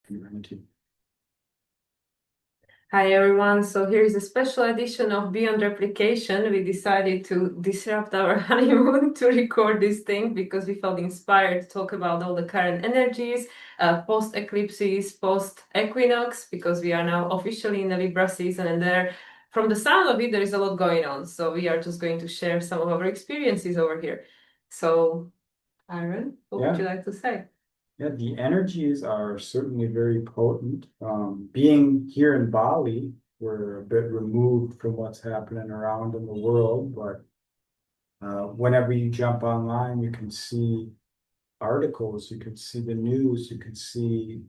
humanity. Hi everyone, so here is a special edition of Beyond Replication. We decided to disrupt our honeymoon to record this thing because we felt inspired to talk about all the current energies, post eclipses, post equinox, because we are now officially in the Libra season and from the sound of it, there is a lot going on. So we are just going to share some of our experiences over here. So, Aaron, what would Yeah, you like to say? yeah, the energies are certainly very potent. Being here in Bali, we're a bit removed from what's happening around in the world, but whenever you jump online, you can see articles, you can see the news, you can see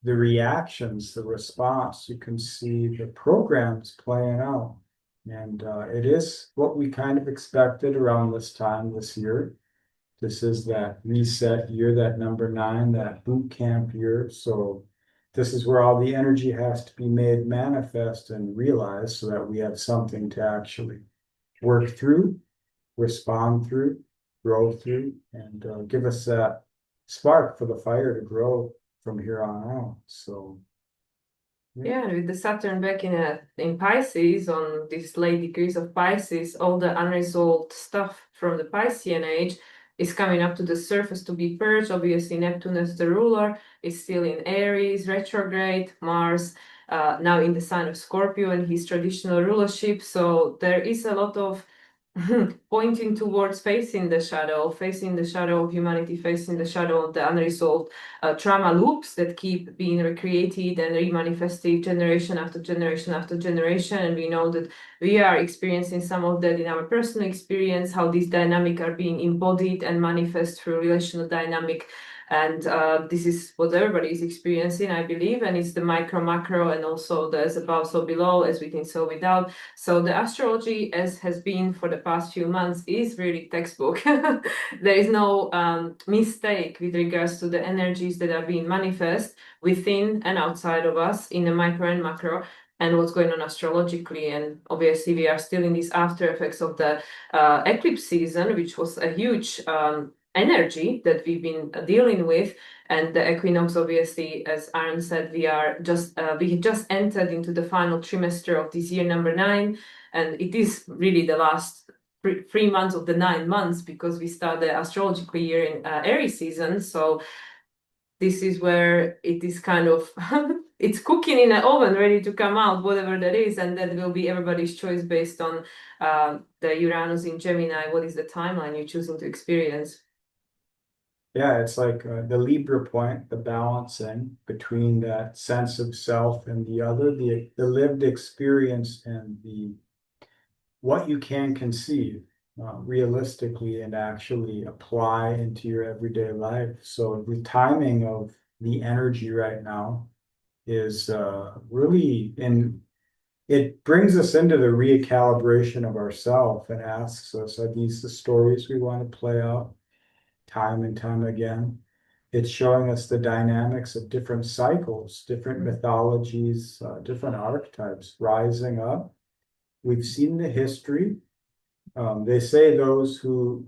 the reactions, the response, you can see the programs playing out. And it is what we kind of expected around this time this year. This is that reset year, that number 9, that boot camp year. So this is where all the energy has to be made manifest and realized so that we have something to actually work through, respond through, grow through, and give us that spark for the fire to grow from here on out. So, yeah. Yeah, with the Saturn back in Pisces on these late degrees of Pisces, all the unresolved stuff from the Piscean age is coming up to the surface to be purged. Obviously, Neptune as the ruler is still in Aries, retrograde, Mars now in the sign of Scorpio and his traditional rulership. So there is a lot of pointing towards facing the shadow of humanity, facing the shadow of the unresolved trauma loops that keep being recreated and remanifested generation after generation after generation. And we know that we are experiencing some of that in our personal experience, how these dynamic are being embodied and manifest through relational dynamic. And this is what everybody is experiencing, I believe. And it's the micro, macro, and also the as above, so below, as within, so without. So the astrology, as has been for the past few months, is really textbook. There is no mistake with regards to the energies that are being manifest within and outside of us in the micro and macro and what's going on astrologically. And obviously, we are still in these after effects of the eclipse season, which was a huge energy that we've been dealing with. And the equinox, obviously, as Aaron said, we just entered into the final trimester of this year, number 9, and it is really the last 3 months of the 9 months because we start the astrological year in Aries season. So this is where it is kind of it's cooking in an oven, ready to come out, whatever that is, and that will be everybody's choice based on the Uranus in Gemini. What is the timeline you're choosing to experience? Yeah, it's like the Libra point, the balancing between that sense of self and the other, the lived experience and the what you can conceive realistically and actually apply into your everyday life. So the timing of the energy right now is really in it brings us into the recalibration of ourself and asks us, are these the stories we want to play out time and time again? It's showing us the dynamics of different cycles, different mythologies, different archetypes rising up. We've seen the history. They say those who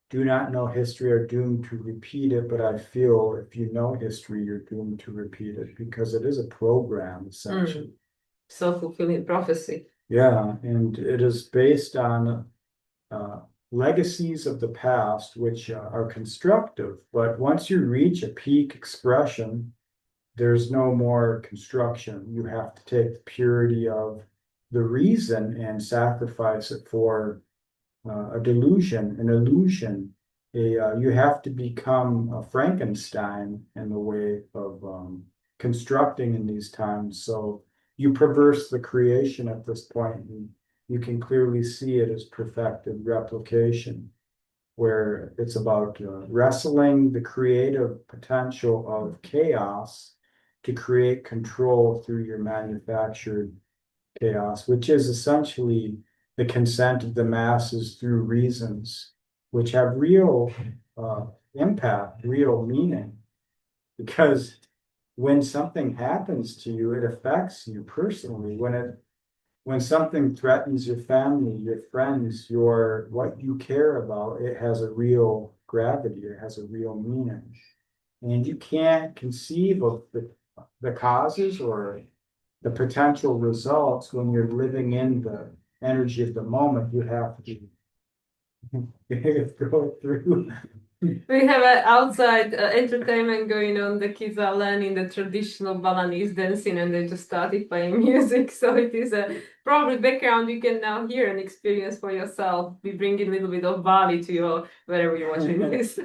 do not know history are doomed to repeat it, but I feel if you know history, you're doomed to repeat it because it is a program, essentially. Self-fulfilling prophecy. Yeah, and it is based on uh, legacies of the past, which are constructive. But once you reach a peak expression, there's no more construction. You have to take the purity of the reason and sacrifice it for a delusion, an illusion. You have to become a Frankenstein in the way of constructing in these times. So you perverse the creation at this point, and you can clearly see it as perfected replication, where it's about wrestling the creative potential of chaos to create control through your manufactured chaos, which is essentially the consent of the masses through reasons, which have real impact, real meaning. Because when something happens to you, it affects you personally. When something threatens your family, your friends, what you care about, it has a real gravity, it has a real meaning. And you can't conceive of the causes or the potential results when you're living in the energy of the moment. You have to go through. We have an outside entertainment going on. The kids are learning the traditional Balinese dancing and they just started playing music. So it is a probably background you can now hear and experience for yourself. We bring in a little bit of Bali to your wherever you're watching this.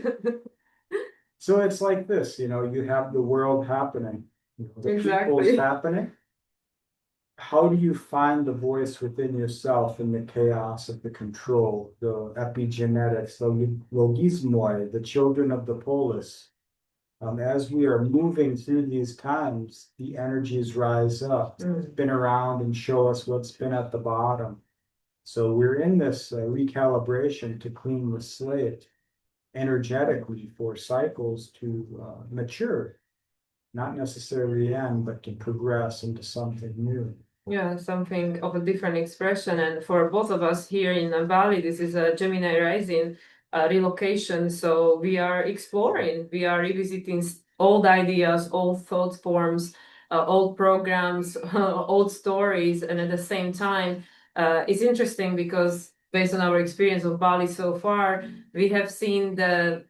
So it's like this, you have the world happening, the Exactly. people's happening. How do you find the voice within yourself in the chaos of the control, the epigenetics, the logismoi, the children of the polis? As we are moving through these times, the energies rise up, spin around and show us what's been at the bottom. So we're in this recalibration to clean the slate energetically for cycles to mature, not necessarily end, but to progress into something new. Yeah, something of a different expression. And for both of us here in Bali, this is a Gemini rising relocation. So we are exploring, we are revisiting old ideas, old thought forms, old programs, old stories. And at the same time, it's interesting because based on our experience of Bali so far, we have seen the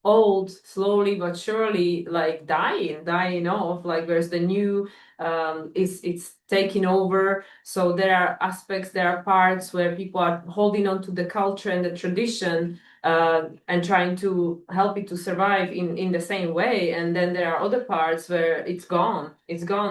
old slowly but surely like dying off, like where's the new it's taking over. So there are aspects, there are parts where people are holding on to the culture and the tradition and trying to help it to survive in the same way, and then there are other parts where it's gone.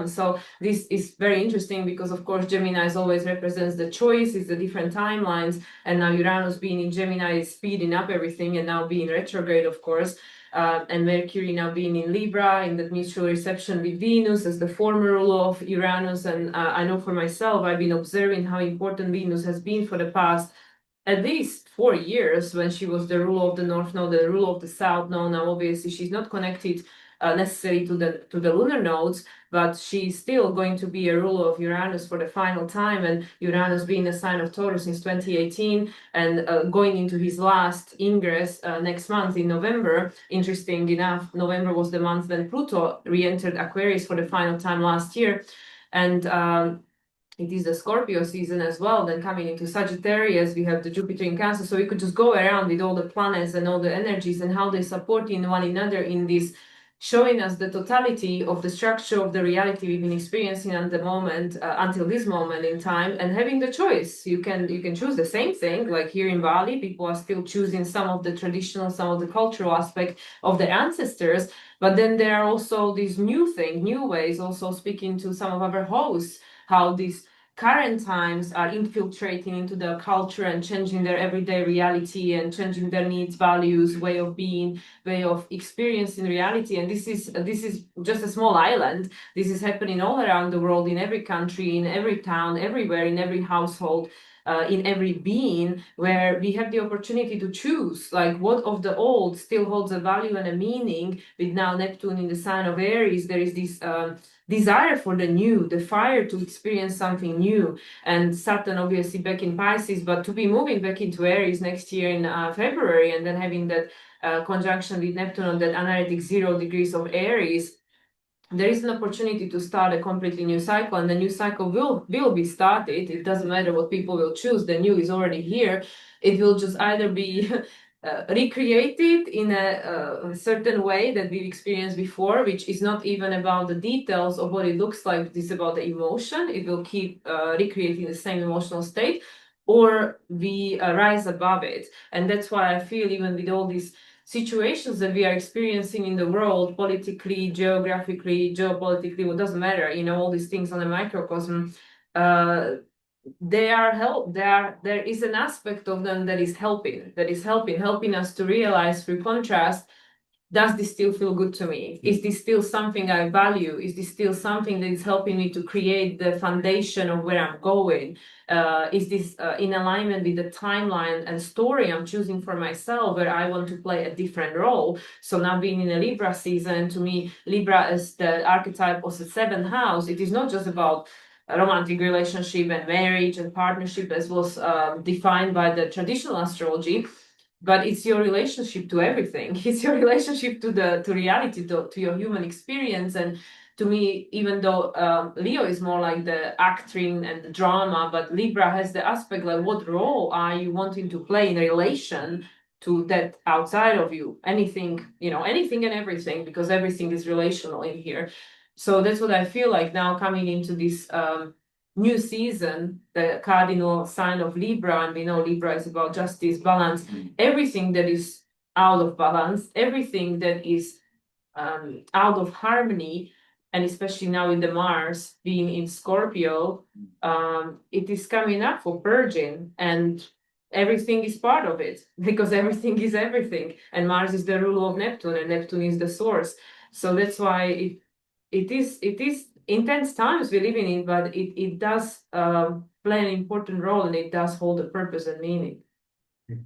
So this is very interesting because of course Gemini always represents the choice, it's the different timelines, and now Uranus being in Gemini is speeding up everything and now being retrograde, of course. And Mercury now being in Libra in that mutual reception with Venus as the former ruler of Uranus. And I know for myself, I've been observing how important Venus has been for the past at least 4 years when she was the ruler of the North Node, the ruler of the South Node. Now, obviously, she's not connected necessarily to the lunar nodes, but she's still going to be a ruler of Uranus for the final time. And Uranus being a sign of Taurus since 2018 and going into his last ingress next month in November. Interesting enough, November was the month when Pluto re-entered Aquarius for the final time last year. And it is the Scorpio season as well. Then coming into Sagittarius, we have the Jupiter in Cancer. So we could just go around with all the planets and all the energies and how they support in one another in this, showing us the totality of the structure of the reality we've been experiencing at the moment until this moment in time, and having the choice. You can choose the same thing. Like here in Bali, people are still choosing some of the traditional, some of the cultural aspect of their ancestors. But then there are also these new things, new ways. Also speaking to some of our hosts, how these current times are infiltrating into their culture and changing their everyday reality and changing their needs, values, way of being, way of experiencing reality. And this is just a small island. This is happening all around the world, in every country, in every town, everywhere, in every household. In every being, where we have the opportunity to choose, like what of the old still holds a value and a meaning. With now Neptune in the sign of Aries, there is this desire for the new, the fire to experience something new. And Saturn obviously back in Pisces, but to be moving back into Aries next year in February, and then having that conjunction with Neptune on that analytic 0 degrees of Aries, there is an opportunity to start a completely new cycle, and the new cycle will be started. It doesn't matter what people will choose. The new is already here. It will just either be recreated in a certain way that we've experienced before, which is not even about the details of what it looks like. It's about the emotion. It will keep recreating the same emotional state, or we rise above it. And that's why I feel, even with all these situations that we are experiencing in the world, politically, geographically, geopolitically, what doesn't matter, all these things on a microcosm, they are help. There is an aspect of them that is helping us to realize through contrast. Does this still feel good to me? Is this still something I value? Is this still something that is helping me to create the foundation of where I'm going? Is this in alignment with the timeline and story I'm choosing for myself, where I want to play a different role? So now being in a Libra season, to me, Libra is the archetype of the seventh house. It is not just about a romantic relationship and marriage and partnership as was defined by the traditional astrology. but it's your relationship to everything. It's your relationship to reality, to your human experience. And to me, even though Leo is more like the acting and the drama, but Libra has the aspect like, what role are you wanting to play in relation to that outside of you? Anything, anything and everything, because everything is relational in here. So that's what I feel like now coming into this new season, the cardinal sign of Libra, and we know Libra is about justice, balance, everything that is out of balance, everything that is out of harmony, and especially now in the Mars being in Scorpio, it is coming up for purging, and everything is part of it because everything is everything, and Mars is the ruler of Neptune, and Neptune is the source. So that's why it is intense times we're living in, but it does play an important role, and it does hold a purpose and meaning.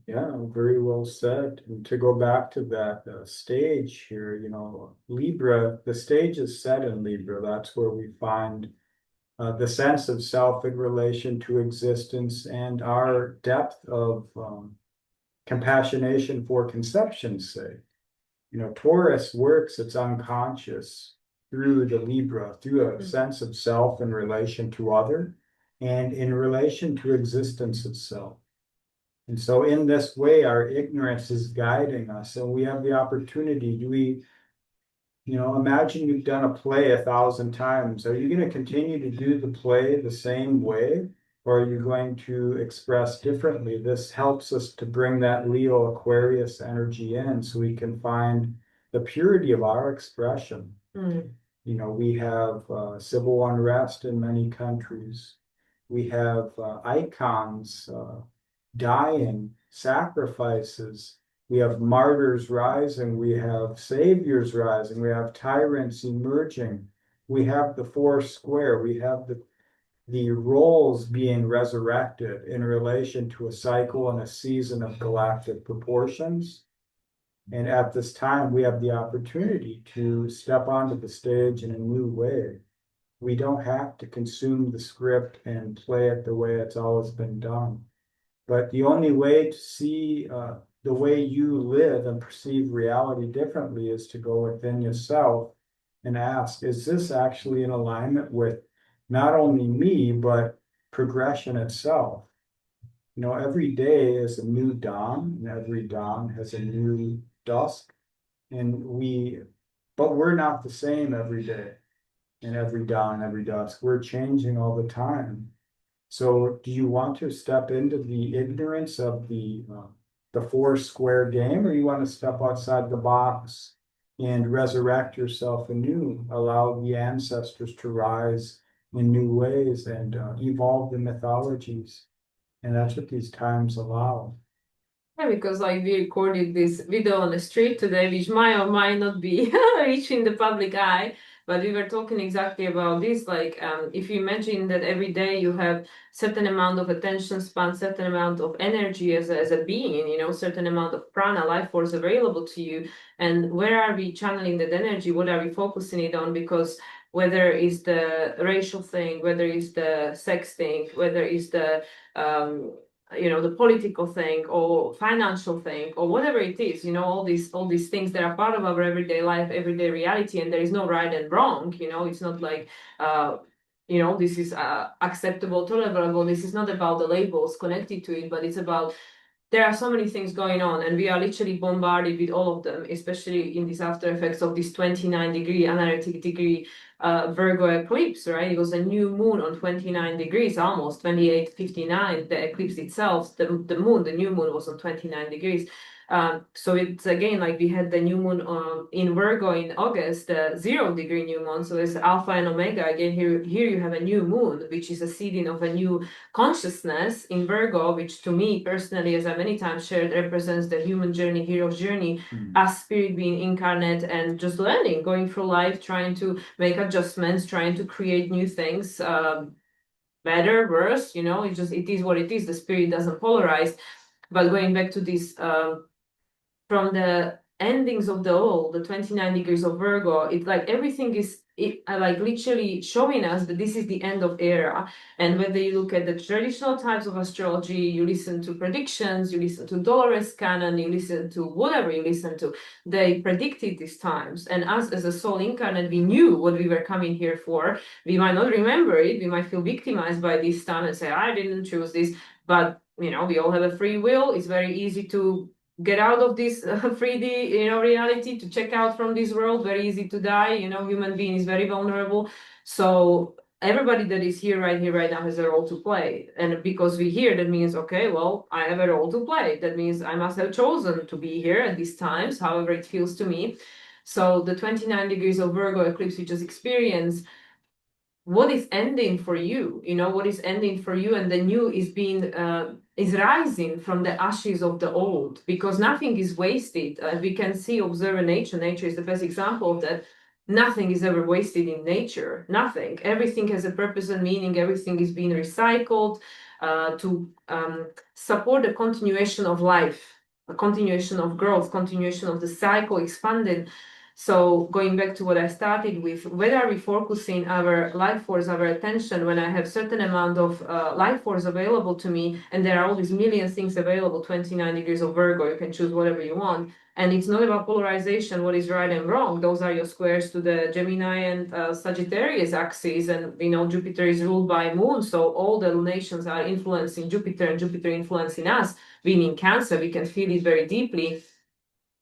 Yeah, very well said. And to go back to that stage here, Libra, the stage is set in Libra. That's where we find the sense of self in relation to existence and our depth of compassionation for conception's sake. Taurus works its unconscious through the Libra, through a sense of self in relation to other and in relation to existence itself. And so in this way, our ignorance is guiding us, and we have the opportunity. Imagine you've done a play 1,000 times. Are you going to continue to do the play the same way, or are you going to express differently? This helps us to bring that Leo Aquarius energy in so we can find the purity of our expression. We have civil unrest in many countries. We have icons dying, sacrifices. We have martyrs rising. We have saviors rising. We have tyrants emerging. We have the four square. We have the roles being resurrected in relation to a cycle and a season of galactic proportions. And at this time, we have the opportunity to step onto the stage in a new way. We don't have to consume the script and play it the way it's always been done. But the only way to see the way you live and perceive reality differently is to go within yourself and ask, is this actually in alignment with not only me, but progression itself? Every day is a new dawn, and every dawn has a new dusk. But we're not the same every day, and every dawn, every dusk. We're changing all the time. So do you want to step into the ignorance of the four square game, or you want to step outside the box and resurrect yourself anew, allow the ancestors to rise in new ways and evolve the mythologies? And that's what these times allow. Yeah, because like we recorded this video on the street today, which might or might not be reaching the public eye, but we were talking exactly about this. Like, if you imagine that every day you have certain amount of attention span, certain amount of energy as a being, certain amount of prana, life force available to you, and where are we channeling that energy? What are we focusing it on? Because whether it's the racial thing, whether it's the sex thing, whether it's the the political thing or financial thing or whatever it is, all these things that are part of our everyday life, everyday reality, and there is no right and wrong. It's not like this is acceptable, tolerable. This is not about the labels connected to it, but it's about there are so many things going on, and we are literally bombarded with all of them, especially in these after effects of this 29-degree analytic degree Virgo eclipse, right? It was a new moon on 29 degrees, almost 28:59. The eclipse itself, the moon, the new moon was on 29 degrees. So it's again like we had the new moon in Virgo in August, the 0-degree new moon. So it's Alpha and Omega. Again, here you have a new moon, which is a seeding of a new consciousness in Virgo, which to me personally, as I many times shared, represents the human journey, hero's journey, as spirit being incarnate and just learning, going through life, trying to make adjustments, trying to create new things, better, worse. It is what it is. The spirit doesn't polarize. But going back to this, from the endings of the old, the 29 degrees of Virgo, it's like everything is like literally showing us that this is the end of era. And whether you look at the traditional types of astrology, you listen to predictions, you listen to Dolores Cannon, you listen to whatever you listen to, they predicted these times. And us as a soul incarnate, we knew what we were coming here for. We might not remember it, we might feel victimized by this time and say, I didn't choose this. But we all have a free will. It's very easy to get out of this 3D reality, to check out from this world. Very easy to die. Human being is very vulnerable. So everybody that is here right now has a role to play. And because we're here, that means, okay, well, I have a role to play. That means I must have chosen to be here at these times, however it feels to me. So the 29 degrees of Virgo eclipse we just experienced, what is ending for you? What is ending for you, and the new is rising from the ashes of the old, because nothing is wasted. We can see, observe nature. Nature is the best example of that. Nothing is ever wasted in nature. Nothing. Everything has a purpose and meaning. Everything is being recycled to support the continuation of life, a continuation of growth, continuation of the cycle expanding. So going back to what I started with, where are we focusing our life force, our attention, when I have certain amount of life force available to me, and there are all these million things available, 29 degrees of Virgo, you can choose whatever you want. And it's not about polarization, what is right and wrong. Those are your squares to the Gemini and Sagittarius axes. And, Jupiter is ruled by Moon. So all the lunations are influencing Jupiter and Jupiter influencing us. Being in Cancer, we can feel it very deeply.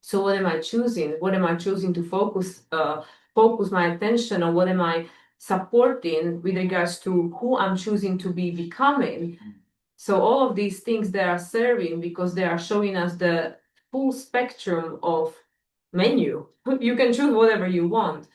So what am I choosing? What am I choosing to focus my attention on? What am I supporting with regards to who I'm choosing to be becoming? So all of these things they are serving because they are showing us the full spectrum of menu. You can choose whatever you want.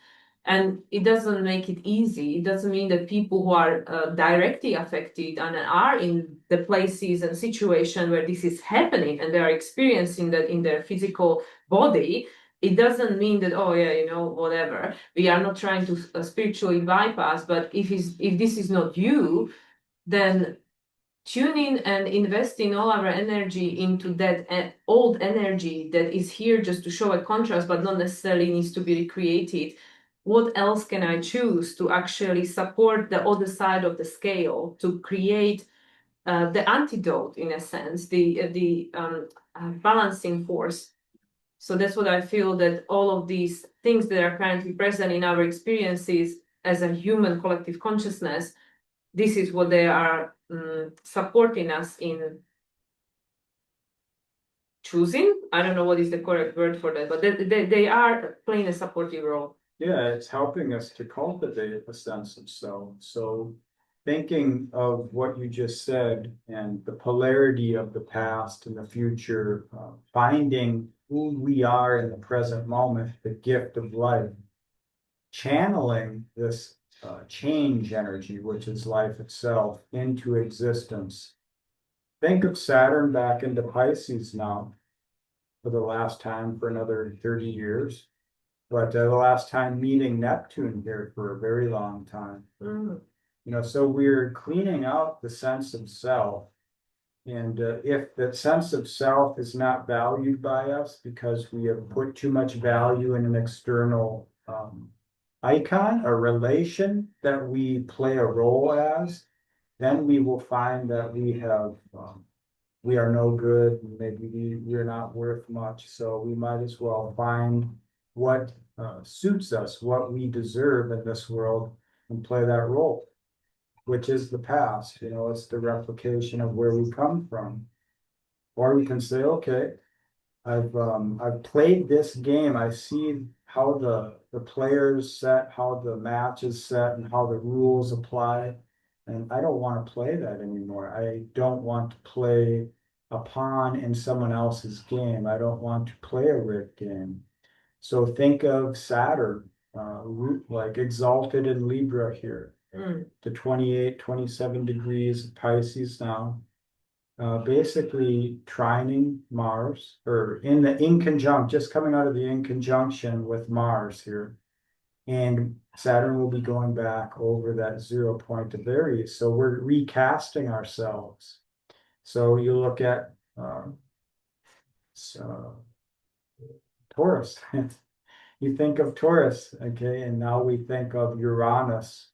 And it doesn't make it easy. It doesn't mean that people who are directly affected and are in the places and situation where this is happening and they are experiencing that in their physical body, it doesn't mean that, oh yeah, whatever. We are not trying to spiritually bypass, but if this is not you, then tune in and invest in all our energy into that old energy that is here just to show a contrast, but not necessarily needs to be recreated. What else can I choose to actually support the other side of the scale, to create the antidote, in a sense, the balancing force? So that's what I feel, that all of these things that are currently present in our experiences as a human collective consciousness, this is what they are supporting us in choosing. I don't know what is the correct word for that, but they are playing a supportive role. Yeah, it's helping us to cultivate a sense of self. So thinking of what you just said and the polarity of the past and the future, finding who we are in the present moment, the gift of life, channeling this change energy, which is life itself, into existence. Think of Saturn back into Pisces now for the last time for another 30 years. But the last time meeting Neptune here for a very long time. So we're cleaning out the sense of self. And if the sense of self is not valued by us because we have put too much value in an external icon, a relation that we play a role as, then we will find that we are no good. Maybe we're not worth much. So we might as well find what suits us, what we deserve in this world, and play that role, which is the past. It's the replication of where we come from. Or we can say, okay, I've played this game. I see how the players set, how the match is set, and how the rules apply. And I don't want to play that anymore. I don't want to play a pawn in someone else's game. I don't want to play a rigged game. So think of Saturn, like exalted in Libra here, to 28, 27 degrees of Pisces now. Basically trining Mars, or in conjunct, just coming out of the in conjunction with Mars here. And Saturn will be going back over that 0 point of Aries. So we're recasting ourselves. So you look at Taurus. You think of Taurus, okay, and now we think of Uranus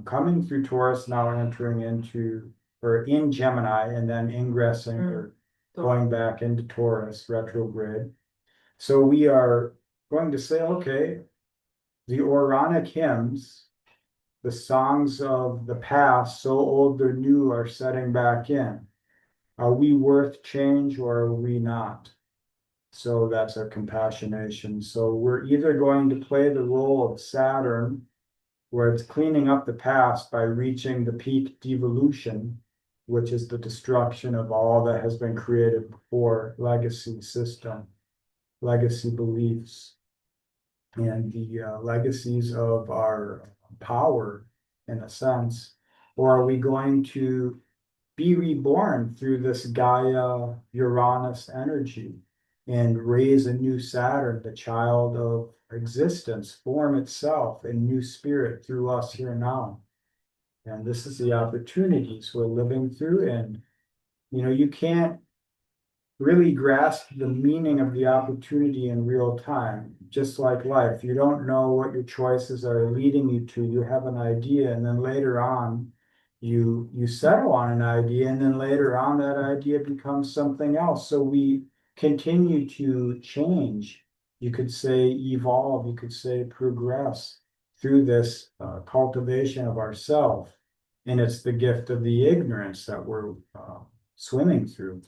coming through Taurus, now entering into or in Gemini, and then ingressing or going back into Taurus retrograde. So we are going to say, okay, the Oranic hymns, the songs of the past, so old they're new, are setting back in. Are we worth change or are we not? So that's a compassionation. So we're either going to play the role of Saturn, where it's cleaning up the past by reaching the peak devolution, which is the destruction of all that has been created before, legacy system, legacy beliefs, and the legacies of our power, in a sense, or are we going to be reborn through this Gaia Uranus energy and raise a new Saturn, the child of existence, form itself in new spirit through us here now? And this is the opportunities we're living through. And, you can't really grasp the meaning of the opportunity in real time, just like life. You don't know what your choices are leading you to. You have an idea, and then later on, you settle on an idea, and then later on, that idea becomes something else. So we continue to change. You could say evolve. You could say progress through this cultivation of ourself, and it's the gift of the ignorance that we're swimming through,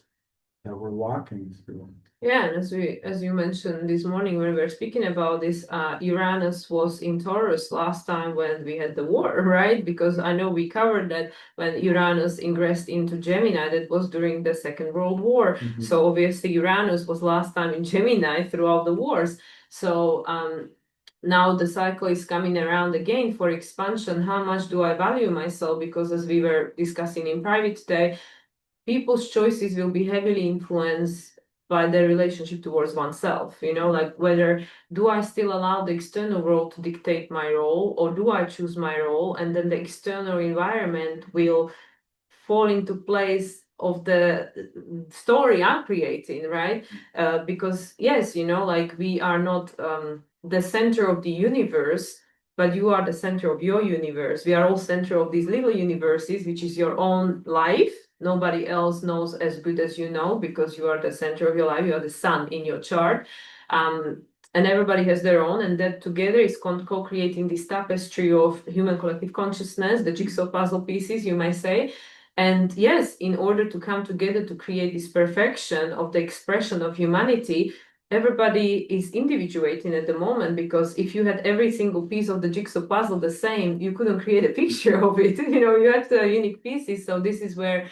that we're walking through. Yeah, and as you mentioned this morning when we were speaking about this, Uranus was in Taurus last time when we had the war, right? Because I know we covered that when Uranus ingressed into Gemini, that was during the Second World War. Mhm. So obviously Uranus was last time in Gemini throughout the wars. So now the cycle is coming around again for expansion. How much do I value myself? Because as we were discussing in private today, people's choices will be heavily influenced by their relationship towards oneself. Like whether do I still allow the external world to dictate my role, or do I choose my role, and then the external environment will fall into place of the story I'm creating, right? Because yes, like we are not the center of the universe, but you are the center of your universe. We are all center of these little universes, which is your own life. Nobody else knows as good as you know, because you are the center of your life. You are the sun in your chart. And everybody has their own, and that together is co-creating this tapestry of human collective consciousness, the jigsaw puzzle pieces, you might say. And yes, in order to come together to create this perfection of the expression of humanity, everybody is individuating at the moment, because if you had every single piece of the jigsaw puzzle the same, you couldn't create a picture of it. You have the unique pieces. So this is where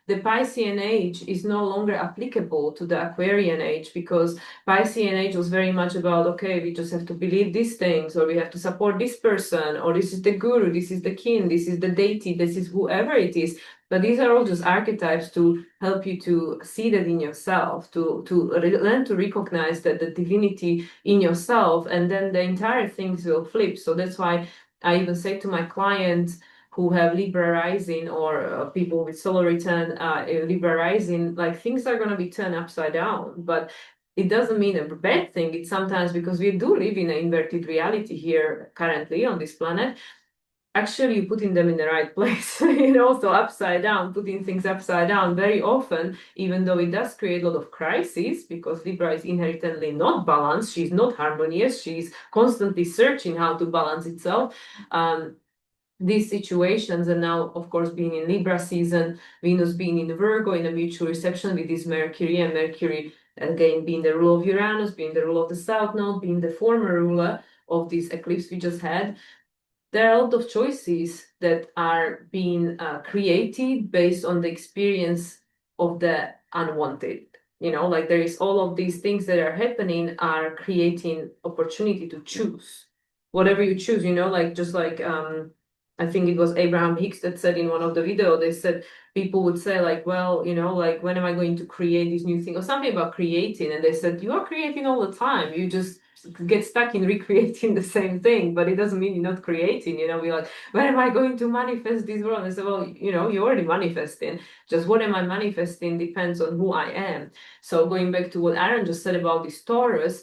the Piscean age is no longer applicable to the Aquarian age, because Piscean age was very much about, okay, we just have to believe these things, or we have to support this person, or this is the guru, this is the king, this is the deity, this is whoever it is. But these are all just archetypes to help you to see that in yourself, to learn to recognize that the divinity in yourself, and then the entire things will flip. So that's why I even say to my clients who have Libra rising, or people with solar return Libra rising, like things are going to be turned upside down. But it doesn't mean a bad thing. It's sometimes because we do live in an inverted reality here currently on this planet. Actually, you're putting them in the right place, so upside down, putting things upside down very often, even though it does create a lot of crises, because Libra is inherently not balanced. She's not harmonious. She's constantly searching how to balance itself. These situations, and now of course being in Libra season, Venus being in Virgo in a mutual reception with this Mercury, and Mercury again being the ruler of Uranus, being the ruler of the South Node, being the former ruler of this eclipse we just had. There are a lot of choices that are being created based on the experience of the unwanted. Like there is all of these things that are happening are creating opportunity to choose whatever you choose. Like just like I think it was Abraham Hicks that said in one of the videos, they said people would say like, well, like when am I going to create this new thing, or something about creating, and they said you are creating all the time. You just get stuck in recreating the same thing, but it doesn't mean you're not creating. We're like, when am I going to manifest this world? I said, well, you're already manifesting. Just what am I manifesting depends on who I am. So going back to what Aaron just said about this Taurus,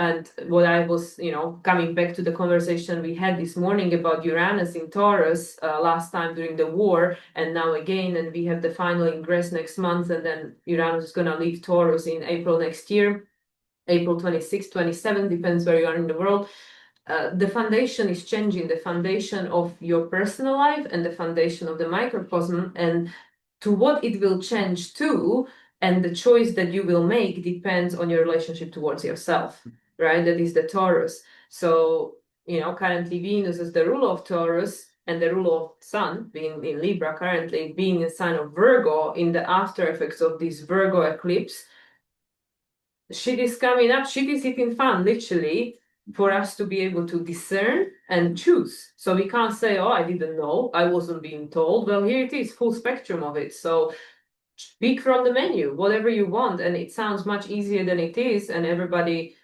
And what I was, coming back to the conversation we had this morning about Uranus in Taurus last time during the war, and now again, and we have the final ingress next month, and then Uranus is going to leave Taurus in April next year, April 26, 27, depends where you are in the world. The foundation is changing, the foundation of your personal life and the foundation of the microcosm, and to what it will change to, and the choice that you will make depends on your relationship towards yourself, right? That is the Taurus. So, currently Venus is the ruler of Taurus, and the ruler of Sun, being in Libra currently, being a sign of Virgo, in the after effects of this Virgo eclipse. Shit is coming up, shit is hitting fan, literally, for us to be able to discern and choose. So we can't say, oh, I didn't know, I wasn't being told. Well, here it is, full spectrum of it. So pick from the menu, whatever you want. And it sounds much easier than it is. And everybody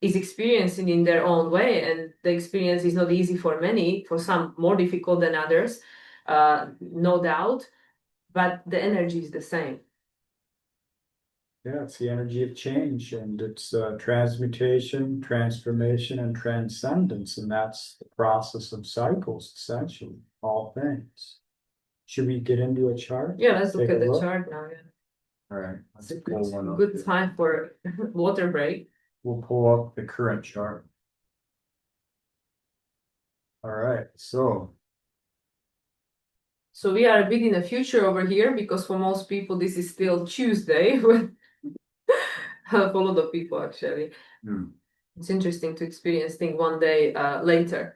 is experiencing in their own way. And the experience is not easy for many, for some more difficult than others, no doubt. But the energy is the same. Yeah, it's the energy of change, and it's transmutation, transformation, and transcendence, and that's the process of cycles, essentially, all things. Should we get into a chart? Yeah, let's look Take at a the look? chart now. Yeah. All right, It's let's a pull one up. good time for water break. We'll pull up the current chart. All right, so we are a bit in the future over here, because for most people this is still Tuesday. For a lot of people, actually. It's interesting to experience things one day later.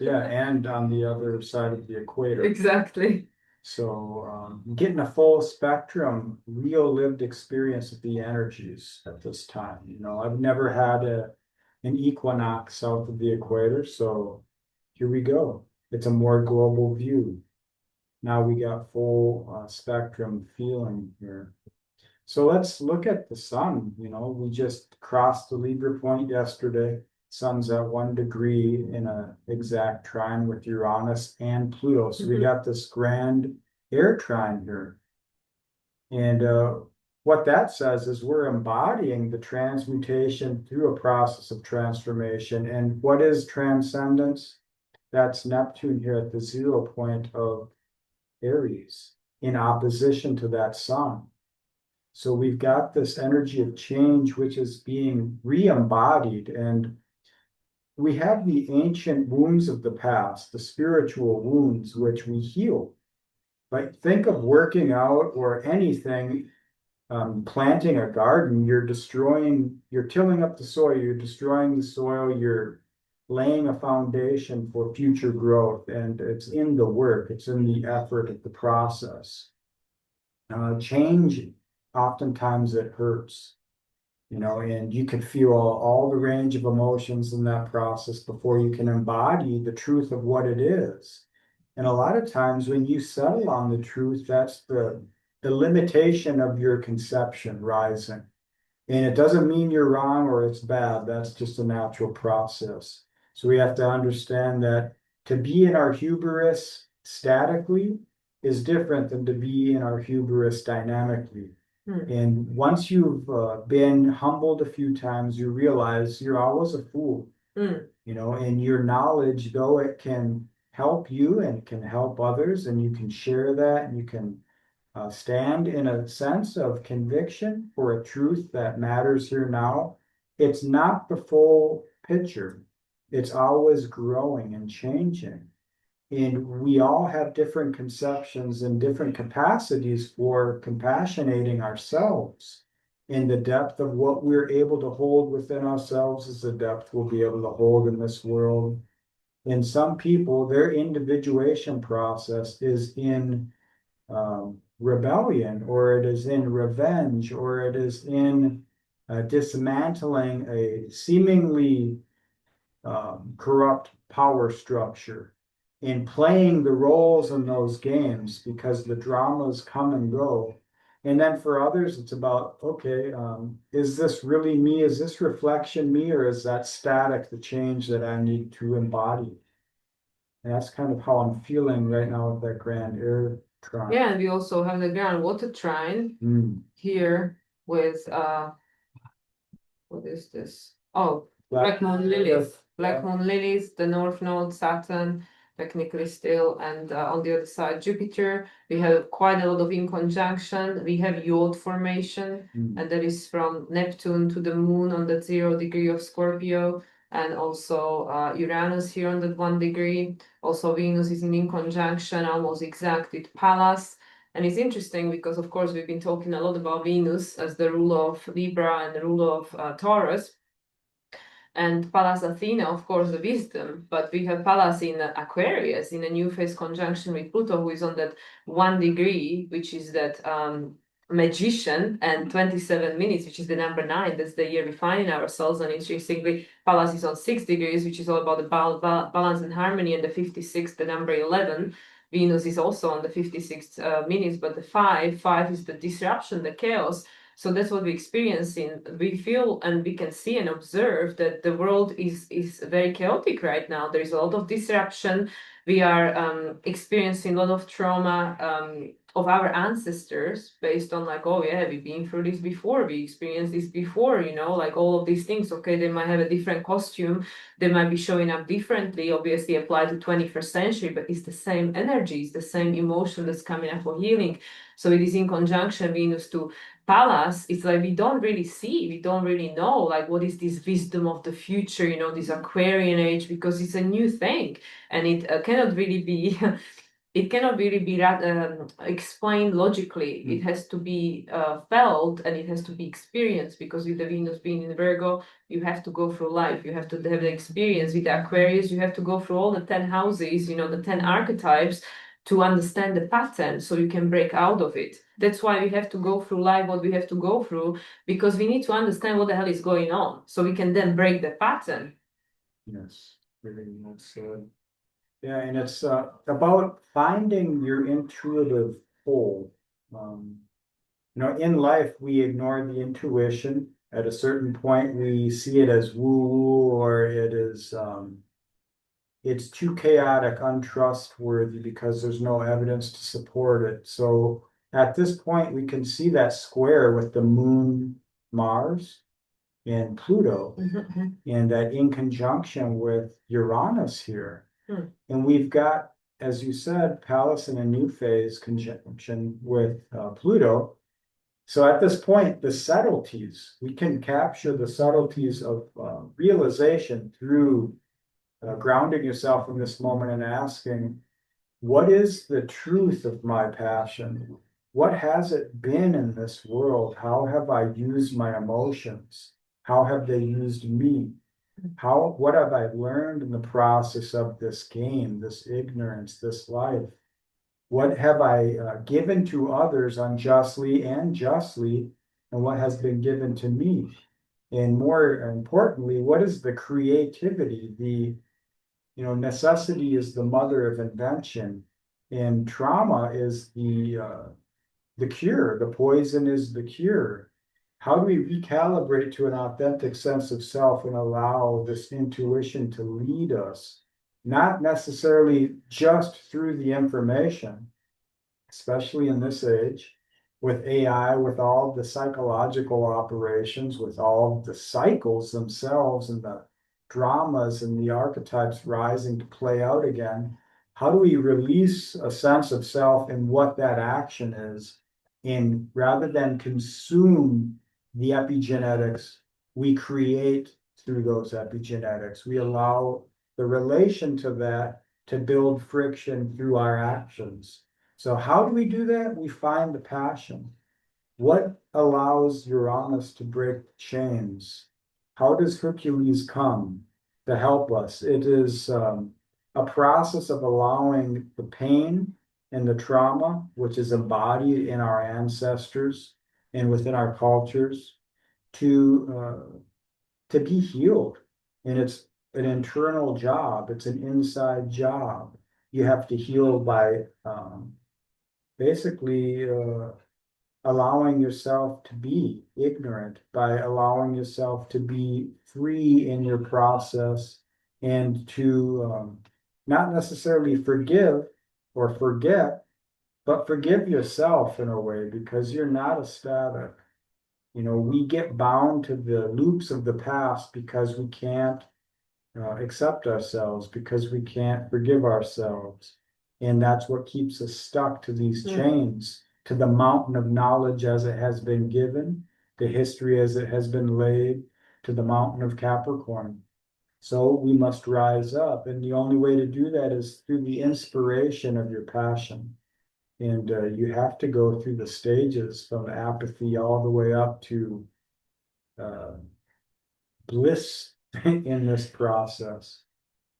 yeah, and on the other side of the equator. Exactly. So getting a full spectrum, real lived experience of the energies at this time. I've never had an equinox south of the equator, so here we go. It's a more global view. Now we got full spectrum feeling here. So let's look at the sun. We just crossed the Libra point yesterday. Sun's at 1 degree in an exact trine with Uranus and Pluto. So we got this grand air trine here. And what that says is we're embodying the transmutation through a process of transformation. And what is transcendence? That's Neptune here at the 0 point of Aries in opposition to that sun. So we've got this energy of change, which is being re-embodied. And we have the ancient wounds of the past, the spiritual wounds, which we heal. Like think of working out or anything, planting a garden, you're tilling up the soil, you're destroying the soil, you're laying a foundation for future growth. And it's in the work, it's in the effort of the process. Change, oftentimes it hurts, and you can feel all the range of emotions in that process before you can embody the truth of what it is. And a lot of times when you settle on the truth, that's the limitation of your conception rising. And it doesn't mean you're wrong or it's bad. That's just a natural process. So we have to understand that to be in our hubris statically is different than to be in our hubris dynamically. And once you've been humbled a few times, you realize you're always a fool. And your knowledge, though it can help you and it can help others, and you can share that, and you can stand in a sense of conviction for a truth that matters here now, it's not the full picture. It's always growing and changing. And we all have different conceptions and different capacities for compassionating ourselves. And the depth of what we're able to hold within ourselves is the depth we'll be able to hold in this world. And some people, their individuation process is in rebellion, or it is in revenge, or it is in dismantling a seemingly corrupt power structure, in playing the roles in those games because the dramas come and go. And then for others, it's about, okay, is this really me? Is this reflection me? Or is that static, the change that I need to embody? And that's kind of how I'm feeling right now with that grand air trine. Yeah, and we also have the grand water trine here with what is this? Oh, Black moon lilies. Black Yeah. moon lilies, the North Node, Saturn, technically still, and on the other side, Jupiter. We have quite a lot of in conjunction. We have Yod formation, Mm. and that is from Neptune to the moon on that 0 degree of Scorpio, and also Uranus here on that 1 degree. Also, Venus is in conjunction, almost exact with Pallas. And it's interesting because, of course, we've been talking a lot about Venus as the ruler of Libra and the ruler of Taurus. And Pallas Athena, of course, the wisdom, but we have Pallas in Aquarius in a new phase conjunction with Pluto, who is on that 1 degree, which is that magician, and 27 minutes, which is the number 9. That's the year we find in ourselves. And interestingly, Pallas is on 6 degrees, which is all about the balance and harmony, and the 56, the number 11. Venus is also on the 56 minutes, but the 5 is the disruption, the chaos. So that's what we experience in. We feel and we can see and observe that the world is very chaotic right now. There is a lot of disruption. We are experiencing a lot of trauma of our ancestors based on like, oh yeah, we've been through this before. We experienced this before, like all of these things. Okay, they might have a different costume. They might be showing up differently, obviously applied to 21st century, but it's the same energy, it's the same emotion that's coming up for healing. So it is in conjunction Venus to Pallas. It's like we don't really know like what is this wisdom of the future, this Aquarian age, because it's a new thing, and it cannot really be it cannot really be explained logically. It has to be felt, and it has to be experienced, because with the Venus being in Virgo, you have to go through life. You have to have the experience. With the Aquarius, you have to go through all the 10 houses, the 10 archetypes, to understand the pattern so you can break out of it. That's why we have to go through life what we have to go through, because we need to understand what the hell is going on so we can then break the pattern. Yes, very well said. Yeah, and it's about finding your intuitive pull. In life, we ignore the intuition. At a certain point, we see it as woo-woo, or it's too chaotic, untrustworthy, because there's no evidence to support it. So at this point, we can see that square with the moon, Mars, and Pluto, and that in conjunction with Uranus here. And we've got, as you said, Pallas in a new phase conjunction with Pluto. So at this point, the subtleties, we can capture the subtleties of realization through grounding yourself in this moment and asking, what is the truth of my passion? What has it been in this world? How have I used my emotions? How have they used me? What have I learned in the process of this game, this ignorance, this life? What have I given to others unjustly and justly, and what has been given to me? And more importantly, what is the creativity, necessity is the mother of invention, and trauma is the cure. The poison is the cure. How do we recalibrate to an authentic sense of self and allow this intuition to lead us, not necessarily just through the information, especially in this age, with AI, with all the psychological operations, with all the cycles themselves and the dramas and the archetypes rising to play out again. How do we release a sense of self and what that action is? And rather than consume the epigenetics, we create through those epigenetics. We allow the relation to that to build friction through our actions. So how do we do that? We find the passion. What allows Uranus to break chains? How does Hercules come to help us? It is a process of allowing the pain and the trauma, which is embodied in our ancestors and within our cultures, to be healed. And it's an internal job. It's an inside job. You have to heal by basically allowing yourself to be ignorant, by allowing yourself to be free in your process, and to not necessarily forgive or forget, but forgive yourself in a way, because you're not a static. We get bound to the loops of the past because we can't accept ourselves, because we can't forgive ourselves. And that's what keeps us stuck to these chains, to the mountain of knowledge as it has been given, the history as it has been laid, to the mountain of Capricorn. So we must rise up. And the only way to do that is through the inspiration of your passion. And you have to go through the stages from apathy all the way up to uh, bliss in this process.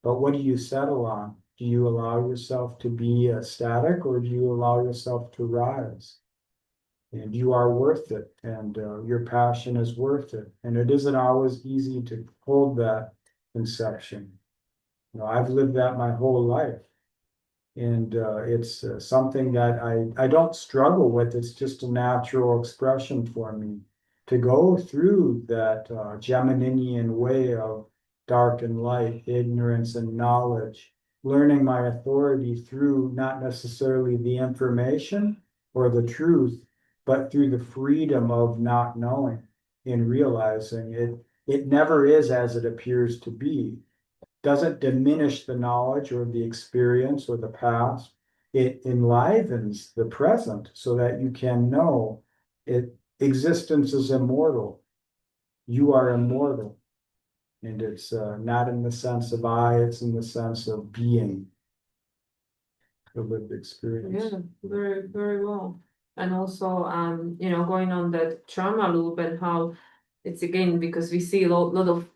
But what do you settle on? Do you allow yourself to be static, or do you allow yourself to rise? And you are worth it, and your passion is worth it. And it isn't always easy to hold that conception. I've lived that my whole life. And it's something that I don't struggle with. It's just a natural expression for me to go through that Geminian way of dark and light, ignorance and knowledge, learning my authority through not necessarily the information or the truth, but through the freedom of not knowing and realizing it never is as it appears to be. Doesn't diminish the knowledge or the experience or the past. It enlivens the present so that you can know existence is immortal. You are immortal. And it's not in the sense of I, it's in the sense of being, the lived experience. Yeah, very, very well. And also, going on that trauma loop and how it's again because we see a lot of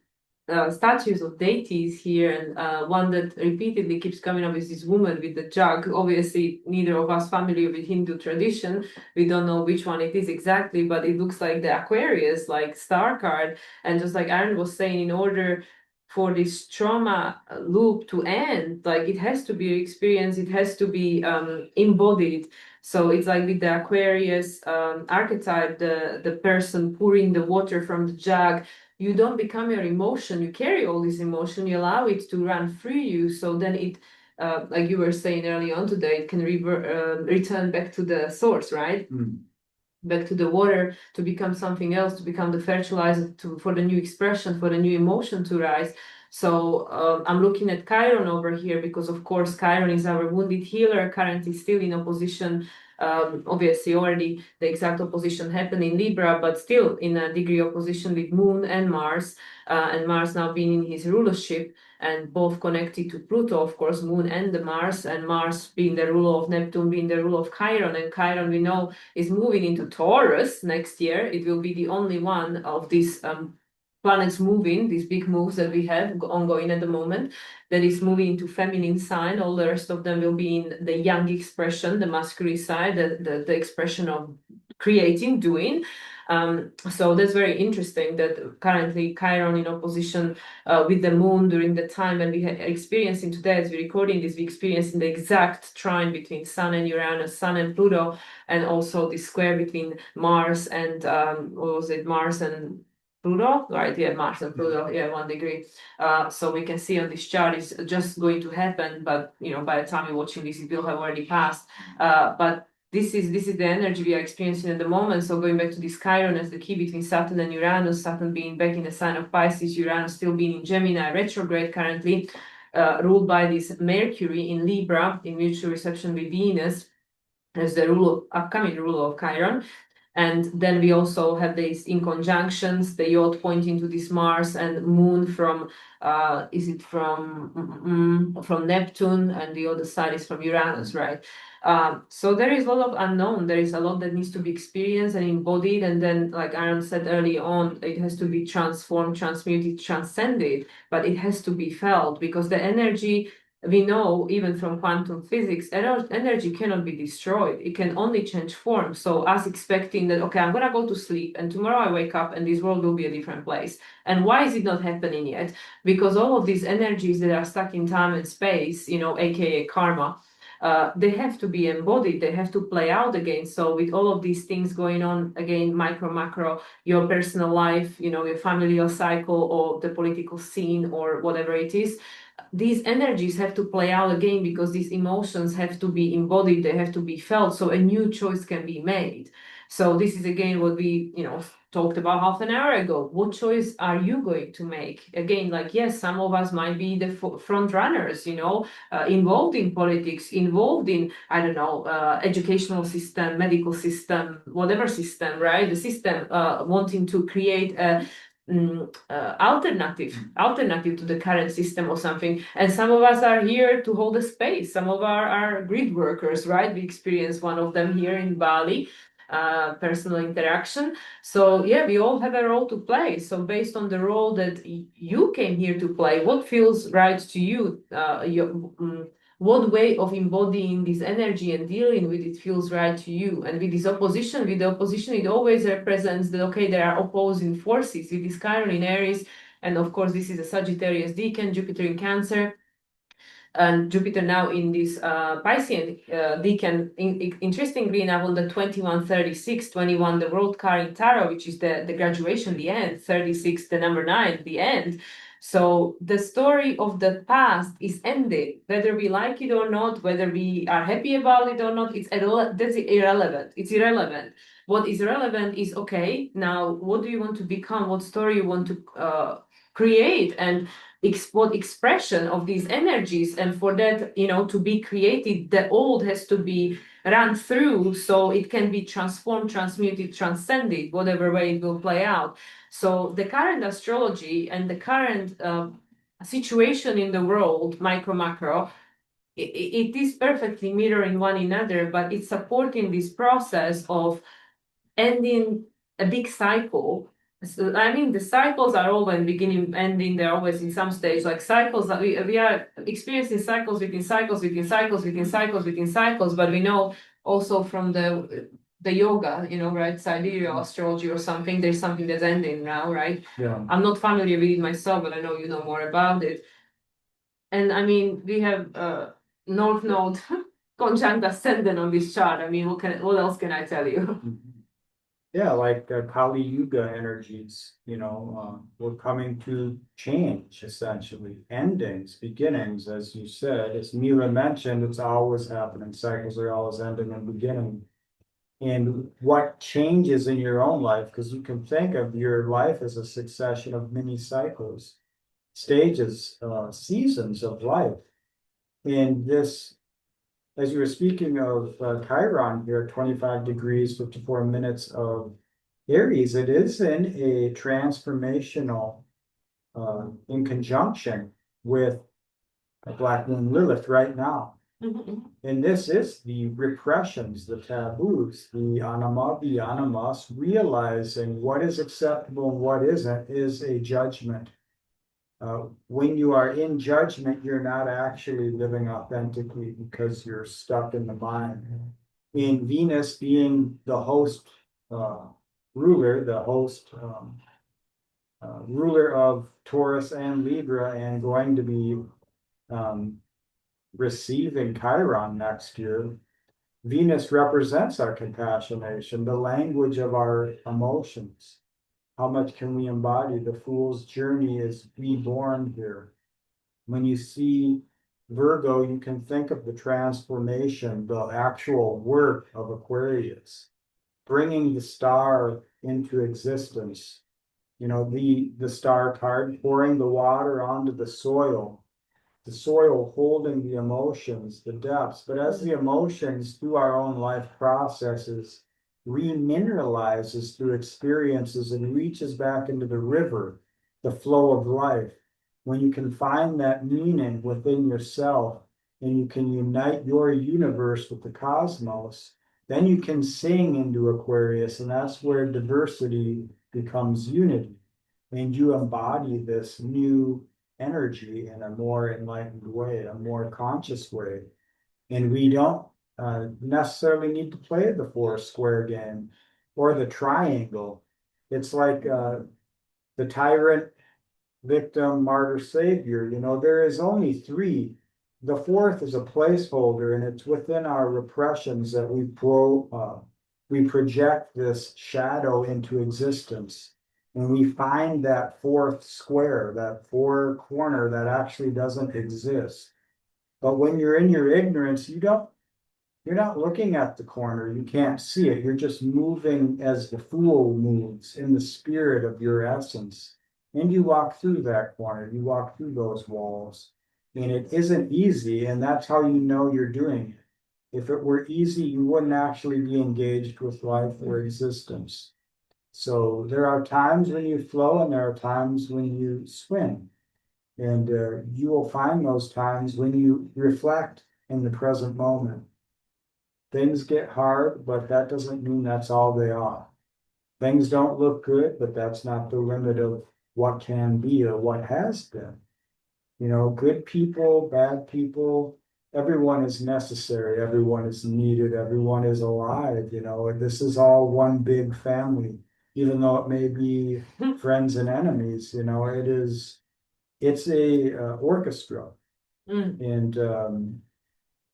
statues of deities here, and one that repeatedly keeps coming up is this woman with the jug. Obviously, neither of us familiar with Hindu tradition. We don't know which one it is exactly, but it looks like the Aquarius, like star card. And just like Aaron was saying, in order for this trauma loop to end, like it has to be experienced, it has to be embodied. So it's like with the Aquarius archetype, the person pouring the water from the jug. You don't become your emotion, you carry all this emotion, you allow it to run through you, so then it like you were saying early on today, it can return back to the source, right? Back to the water, to become something else, to become the fertilizer for the new expression, for the new emotion to rise. So I'm looking at Chiron over here because, of course, Chiron is our wounded healer, currently still in opposition. Obviously, already the exact opposition happened in Libra, but still in a degree opposition with Moon and Mars now being in his rulership, and both connected to Pluto, of course, Moon and the Mars, and Mars being the ruler of Neptune, being the ruler of Chiron, and Chiron we know is moving into Taurus next year. It will be the only one of these planets moving, these big moves that we have ongoing at the moment, that is moving into feminine sign. All the rest of them will be in the yang expression, the masculine side, the expression of creating, doing. So that's very interesting that currently Chiron in opposition with the moon during the time when we are experiencing today, as we're recording this, we experiencing the exact trine between Sun and Uranus, Sun and Pluto, and also the square between Mars and what was it, Mars and Pluto, right? Yeah, Mars and Pluto, yeah, 1 degree. So we can see on this chart it's just going to happen, but by the time you're watching this, it will have already passed. But this is the energy we are experiencing at the moment. So going back to this Chiron as the key between Saturn and Uranus, Saturn being back in the sign of Pisces, Uranus still being in Gemini retrograde currently, ruled by this Mercury in Libra in mutual reception with Venus as the upcoming ruler of Chiron. And then we also have these in conjunctions, the yacht pointing to this Mars and Moon from from Neptune, and the other side is from Uranus, right? So there is a lot of unknown. There is a lot that needs to be experienced and embodied. And then, like Aaron said early on, it has to be transformed, transmuted, transcended, but it has to be felt because the energy, we know even from quantum physics, energy cannot be destroyed. It can only change form. So us expecting that, okay, I'm going to go to sleep and tomorrow I wake up and this world will be a different place. And why is it not happening yet? Because all of these energies that are stuck in time and space, aka karma, they have to be embodied. They have to play out again. So with all of these things going on, again, micro, macro, your personal life, your familial cycle or the political scene or whatever it is, these energies have to play out again because these emotions have to be embodied, they have to be felt, so a new choice can be made. So this is again what we talked about half an hour ago. What choice are you going to make? Again, like, yes, some of us might be the front runners, involved in politics, involved in, I don't know, educational system, medical system, whatever system, right? The system wanting to create a alternative to the current system or something. And some of us are here to hold a space. Some of our grid workers, right? We experience one of them here in Bali, personal interaction. So yeah, we all have a role to play. So based on the role that you came here to play, what feels right to you? What way of embodying this energy and dealing with it feels right to you? And with the opposition, it always represents that, okay, there are opposing forces. With this Chiron in Aries, and of course, this is a Sagittarius decan, Jupiter in Cancer, and Jupiter now in this Piscean decan. Interestingly enough, on the 2136, 21, the world card in Tarot, which is the graduation, the end, 36, the number 9, the end. So the story of the past is ending, whether we like it or not, whether we are happy about it or not. That's irrelevant. It's irrelevant. What is relevant is, okay, now what do you want to become? What story you want to create? And what expression of these energies, and for that, to be created, the old has to be run through so it can be transformed, transmuted, transcended, whatever way it will play out. So the current astrology and the current situation in the world, micro macro, it is perfectly mirroring one another, but it's supporting this process of ending a big cycle. So, I mean, the cycles are always beginning, ending. They're always in some stage, like cycles that we are experiencing cycles within cycles within cycles within cycles within cycles. But we know also from the yoga, right, sidereal astrology or something, there's something that's ending now, right? Yeah. I'm not familiar with it myself, but I know you know more about it. And I mean, we have North Node conjunct ascendant on this chart. I mean, what else can I tell you? Yeah, like Kali Yuga energies, we're coming to change, essentially. Endings, beginnings, as you said. As Mila mentioned, it's always happening. Cycles are always ending and beginning. And what changes in your own life, because you can think of your life as a succession of mini cycles, stages, seasons of life. And this, as you were speaking of Chiron here, 25 degrees, 54 minutes of Aries, it is in a transformational, in conjunction with a Black Moon Lilith right now. And this is the repressions, the taboos, the anama, the animus, realizing what is acceptable and what isn't is a judgment. When you are in judgment, you're not actually living authentically because you're stuck in the mind. In Venus being the host ruler, the host ruler of Taurus and Libra, and going to be receiving Chiron next year, Venus represents our compassionation, the language of our emotions. How much can we embody? The fool's journey is reborn here. When you see Virgo, you can think of the transformation, the actual work of Aquarius, bringing the star into existence. The star card, pouring the water onto the soil holding the emotions, the depths. But as the emotions through our own life processes remineralizes through experiences and reaches back into the river, the flow of life, when you can find that meaning within yourself and you can unite your universe with the cosmos, then you can sing into Aquarius, and that's where diversity becomes unity. And you embody this new energy in a more enlightened way, a more conscious way. And we don't necessarily need to play the four square game or the triangle. It's like the tyrant, victim, martyr, savior. There is only three. The fourth is a placeholder, and it's within our repressions that we project this shadow into existence. And we find that fourth square, that four corner that actually doesn't exist. But when you're in your ignorance, you don't You're not looking at the corner. You can't see it. You're just moving as the fool moves in the spirit of your essence. And you walk through that corner. You walk through those walls. And it isn't easy. And that's how you know you're doing it. If it were easy, you wouldn't actually be engaged with life or existence. So there are times when you flow and there are times when you swim. And you will find those times when you reflect in the present moment. Things get hard, but that doesn't mean that's all they are. Things don't look good, but that's not the limit of what can be or what has been. You know, good people, bad people, everyone is necessary, everyone is needed, everyone is alive, you know, and this is all one big family, even though it may be friends and enemies, you know, it's a orchestra. Mm. And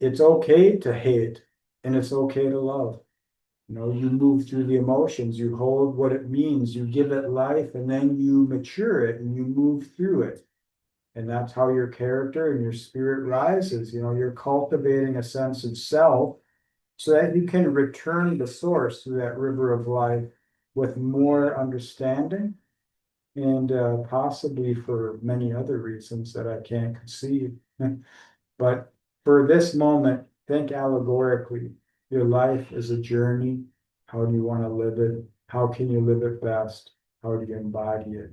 it's okay to hate and it's okay to love. You know, you move through the emotions, you hold what it means, you give it life, and then you mature it and you move through it. And that's how your character and your spirit rises. You know, you're cultivating a sense of self so that you can return to source through that river of life with more understanding and possibly for many other reasons that I can't conceive. But for this moment, think allegorically. Your life is a journey. How do you want to live it? How can you live it best? How do you embody it?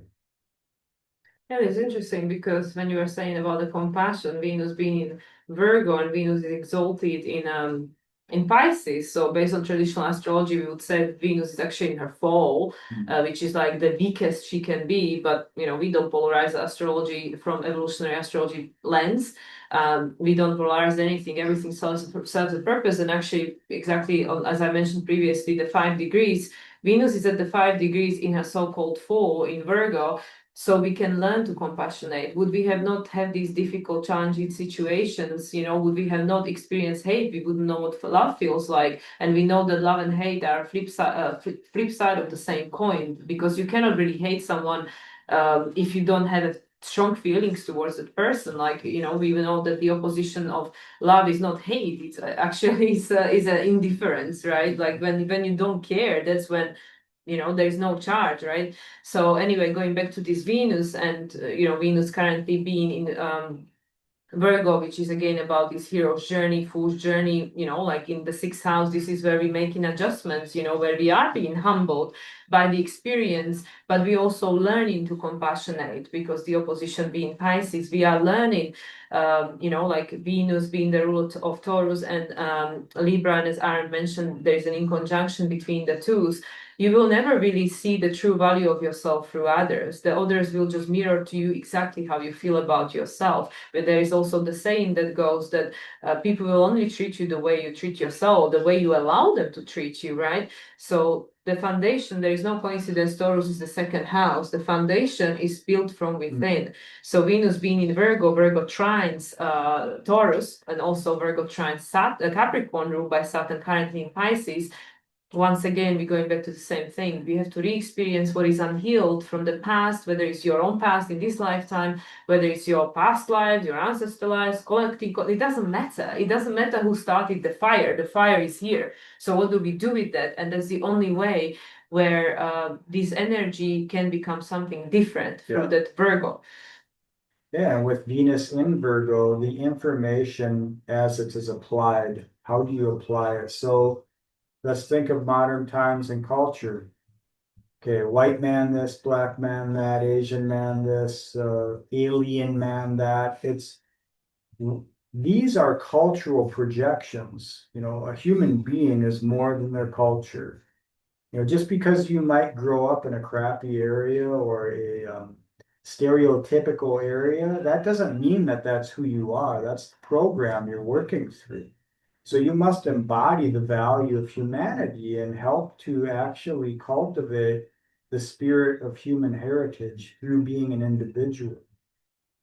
Yeah, it's interesting because when you were saying about the compassion, Venus being in Virgo and Venus is exalted in Pisces. So based on traditional astrology, we would say that Venus is actually in her fall, which is like the weakest she can be. But you know, we don't polarize astrology from evolutionary astrology lens. We don't polarize anything. Everything serves a purpose. And actually, exactly as I mentioned previously, the 5 degrees. Venus is at the 5 degrees in her so-called fall in Virgo, so we can learn to compassionate. Would we have not had these difficult challenging situations, you know, would we have not experienced hate, we wouldn't know what love feels like. And we know that love and hate are flip side of the same coin, because you cannot really hate someone if you don't have strong feelings towards that person. Like, you know, we know that the opposition of love is not hate, it's actually is a indifference, right? Like when you don't care, that's when, you know, there's no charge, right? So anyway, going back to this Venus, and you know, Venus currently being in Virgo, which is again about this hero's journey, fool's journey, you know, like in the 6th house, this is where we making adjustments, you know, where we are being humbled by the experience, but we also learning to compassionate, because the opposition being Pisces, we are learning, you know, like Venus being the ruler of Taurus and Libra, and as Aaron mentioned, there's an inconjunction between the two. You will never really see the true value of yourself through others. The others will just mirror to you exactly how you feel about yourself. But there is also the saying that goes that people will only treat you the way you treat yourself, the way you allow them to treat you, right? So the foundation, there is no coincidence Taurus is the 2nd house. The foundation is built from within. So Venus being in Virgo, Virgo trines Taurus, and also Virgo trines Capricorn, ruled by Saturn currently in Pisces. Once again, we're going back to the same thing. We have to re-experience what is unhealed from the past, whether it's your own past in this lifetime, whether it's your past lives, your ancestor lives, collecting. It doesn't matter. It doesn't matter who started the fire. The fire is here. So what do we do with that? And that's the only way where this energy can become something different through that Virgo. Yeah, and with Venus in Virgo, the information as it is applied, how do you apply it? So let's think of modern times and culture. Okay, white man this, black man that, Asian man this, alien man that. These are cultural projections. You know, a human being is more than their culture. You know, just because you might grow up in a crappy area or a stereotypical area, that doesn't mean that that's who you are. That's the program you're working through. So you must embody the value of humanity and help to actually cultivate the spirit of human heritage through being an individual.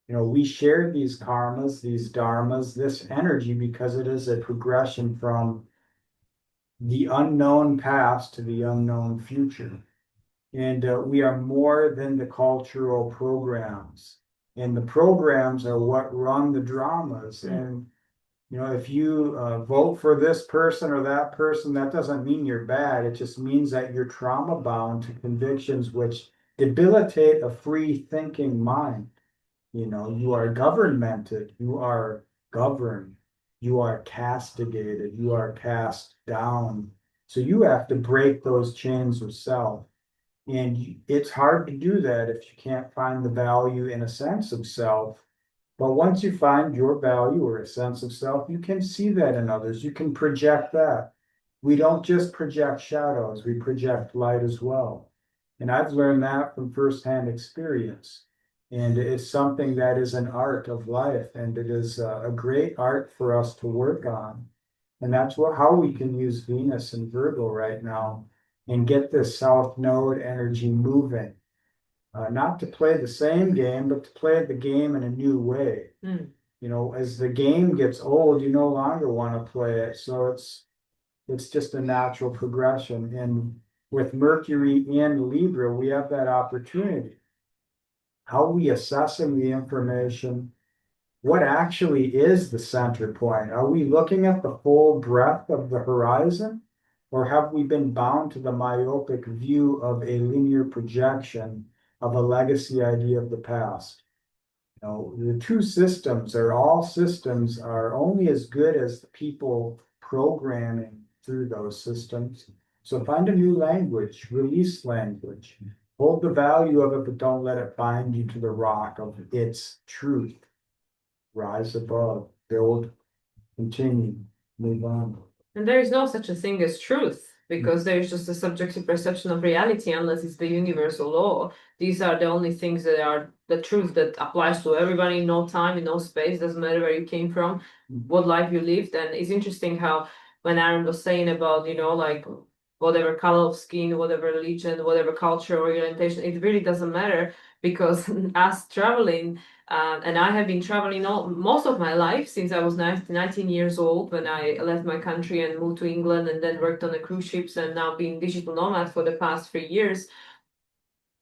You know, we share these karmas, these dharmas, this energy because it is a progression from the unknown past to the unknown future. And we are more than the cultural programs. And the programs are what run the dramas. And You know, if you vote for this person or that person, that doesn't mean you're bad. It just means that you're trauma bound to convictions which debilitate a free thinking mind. You know, you are governmented, you are governed, you are castigated, you are cast down. So you have to break those chains of self. And it's hard to do that if you can't find the value in a sense of self. But once you find your value or a sense of self, you can see that in others. You can project that. We don't just project shadows, we project light as well. And I've learned that from firsthand experience. And it's something that is an art of life, and it is a great art for us to work on. And that's how we can use Venus and Virgo right now and get this South Node energy moving. Not to play the same game, but to play the game in a new way. Mm. You know, as the game gets old, you no longer want to play it. So it's just a natural progression. And with Mercury in Libra, we have that opportunity. How are we assessing the information? What actually is the center point? Are we looking at the full breadth of the horizon? Or have we been bound to the myopic view of a linear projection of a legacy idea of the past? You know, the two systems are all systems are only as good as the people programming through those systems. So find a new language, release language, hold the value of it, but don't let it bind you to the rock of its truth. Rise above, build, continue, move on. And there is no such a thing as truth, because there is just a subjective perception of reality unless it's the universal law. These are the only things that are the truth that applies to everybody in no time, in no space, doesn't matter where you came from, what life you lived. And it's interesting how when Aaron was saying about, like whatever color of skin, whatever religion, whatever culture or orientation, it really doesn't matter because us traveling, and I have been traveling most of my life since I was 19 years old when I left my country and moved to England and then worked on the cruise ships and now being digital nomad for the past 3 years.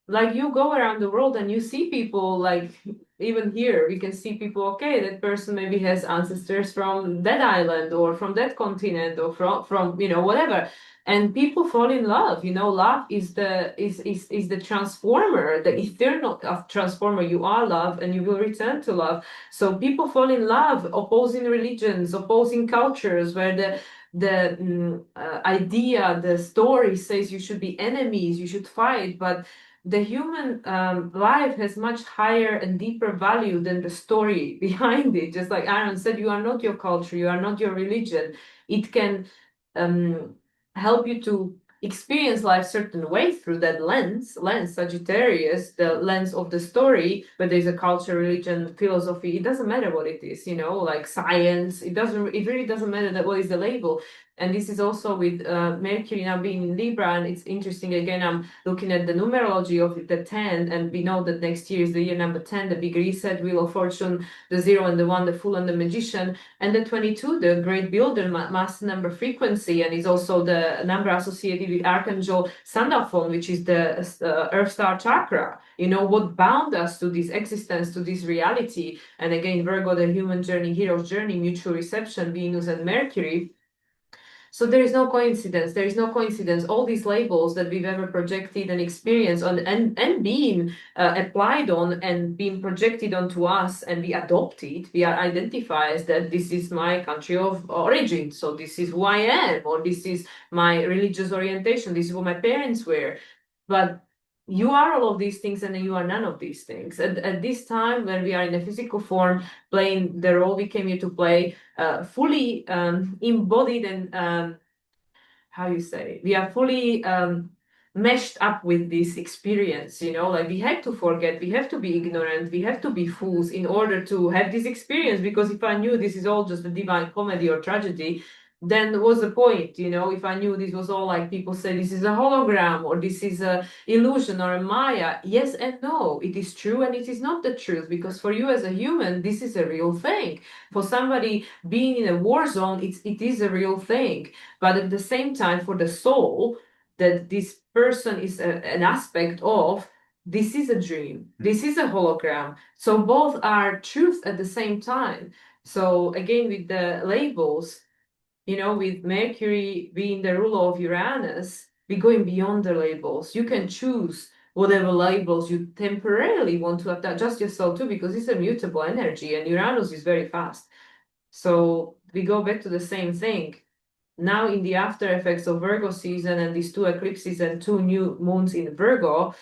Like you go around the world and you see people like even here we can see people, okay, that person maybe has ancestors from that island or from that continent or from whatever, and people fall in love. Love is the transformer, the eternal of transformer. You are love and you will return to love. So people fall in love, opposing religions, opposing cultures, where the idea, the story says you should be enemies, you should fight, but the human life has much higher and deeper value than the story behind it. Just like Aaron said, you are not your culture, you are not your religion. It can um, help you to experience life certain way through that lens Sagittarius, the lens of the story. But there's a culture, religion, philosophy, it doesn't matter what it is, like science, it really doesn't matter that what is the label. And this is also with Mercury now being in Libra. And it's interesting, again, I'm looking at the numerology of the 10, and we know that next year is the year number 10, the big reset, wheel of fortune, the 0 and the 1, the fool and the magician, and the 22, the great builder, master number frequency, and is also the number associated with Archangel Sandalphon, which is the Earth Star chakra. What bound us to this existence, to this reality. And again, Virgo, the human journey, hero's journey, mutual reception, Venus and Mercury. So there is no coincidence. There is no coincidence. All these labels that we've ever projected and experienced on and being applied on and being projected onto us, and we adopt it. We are identified as that this is my country of origin. So this is who I am, or this is my religious orientation. This is what my parents were. But you are all of these things and you are none of these things. At this time, when we are in a physical form, playing the role we came here to play, fully embodied and how you say, we are fully meshed up with this experience. Like we have to forget, we have to be ignorant, we have to be fools in order to have this experience. Because if I knew this is all just a divine comedy or tragedy, then what's the point? If I knew this was all, like people say, this is a hologram or this is a illusion or a maya. Yes and no, it is true and it is not the truth, because for you as a human this is a real thing. For somebody being in a war zone, it is a real thing. But at the same time, for the soul, that this person is an aspect of, this is a dream, this is a hologram. So both are truth at the same time. So again, with the labels, with Mercury being the ruler of Uranus, we're going beyond the labels. You can choose whatever labels you temporarily want to adjust yourself to, because it's a mutable energy and Uranus is very fast. So we go back to the same thing. Now in the after effects of Virgo season and these two eclipses and two new moons in Virgo,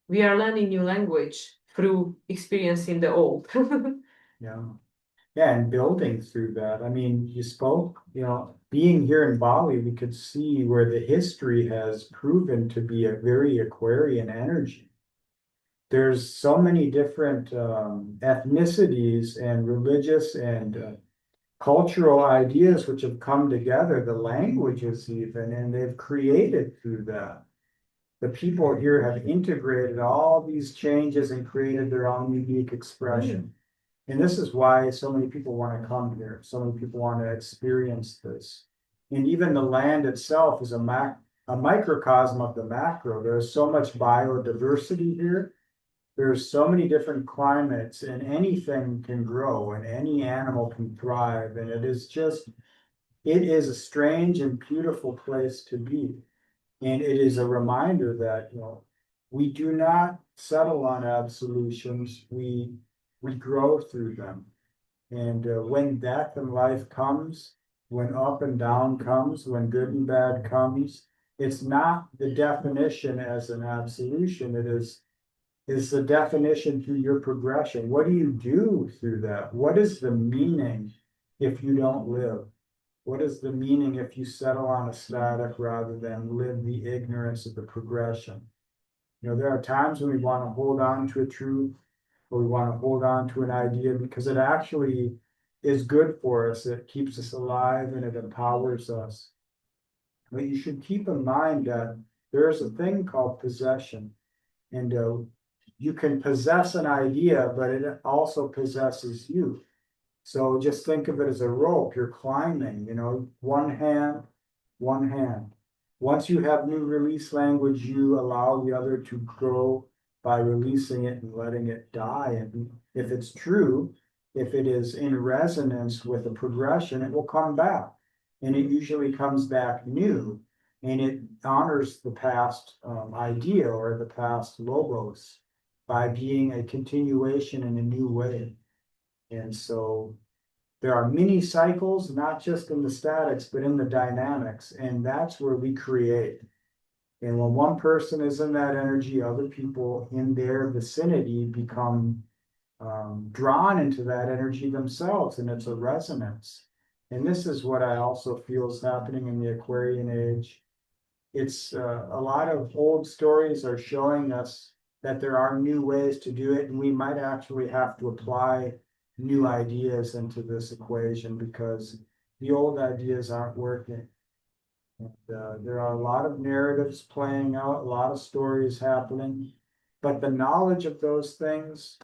we are learning new language through experiencing the old. Yeah. Yeah, and building through that. I mean, you spoke, being here in Bali, we could see where the history has proven to be a very Aquarian energy. There's so many different ethnicities and religious and cultural ideas which have come together, the languages even, and they've created through that. The people here have integrated all these changes and created their own unique expression. And this is why so many people want to come here. So many people want to experience this. And even the land itself is a microcosm of the macro. There's so much biodiversity here. There's so many different climates, and anything can grow and any animal can thrive. And it is a strange and beautiful place to be. And it is a reminder that, we do not settle on absolutions. We grow through them. And when death and life comes, when up and down comes, when good and bad comes, it's not the definition as an absolution. It is the definition through your progression. What do you do through that? What is the meaning if you don't live? What is the meaning if you settle on a static rather than live the ignorance of the progression? There are times when we want to hold on to a truth, or we want to hold on to an idea because it actually is good for us. It keeps us alive and it empowers us. But you should keep in mind that there is a thing called possession. And you can possess an idea, but it also possesses you. So just think of it as a rope. You're climbing, one hand, one hand. Once you have new release language, you allow the other to grow by releasing it and letting it die. And if it's true, if it is in resonance with a progression, it will come back. And it usually comes back new. And it honors the past idea or the past logos by being a continuation in a new way. And so there are mini cycles, not just in the statics, but in the dynamics. And that's where we create. And when one person is in that energy, other people in their vicinity become drawn into that energy themselves, and it's a resonance. And this is what I also feel is happening in the Aquarian age. It's a lot of old stories are showing us that there are new ways to do it, and we might actually have to apply new ideas into this equation because the old ideas aren't working. And there are a lot of narratives playing out, a lot of stories happening, but the knowledge of those things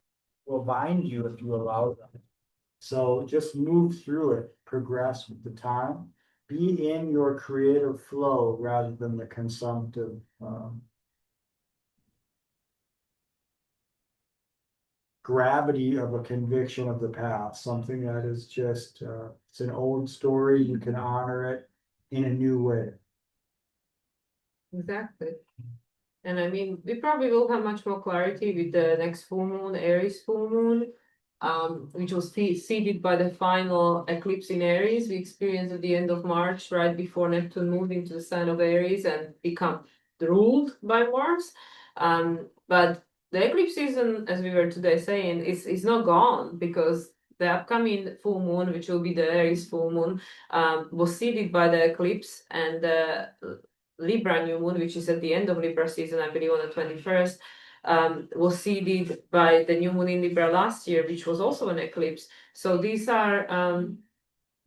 will bind you if you allow them. So just move through it, progress with the time, be in your creative flow rather than the consumptive gravity of a conviction of the past, something that is just, it's an old story, you can honor it in a new way. Exactly. And I mean, we probably will have much more clarity with the next full moon, Aries full moon, which was seeded by the final eclipse in Aries we experienced at the end of March, right before Neptune moved into the sign of Aries and become ruled by Mars. But the eclipse season, as we were today saying, is not gone, because the upcoming full moon, which will be the Aries full moon, was seeded by the eclipse, and the Libra new moon, which is at the end of Libra season, I believe on the 21st, was seeded by the new moon in Libra last year, which was also an eclipse. So these are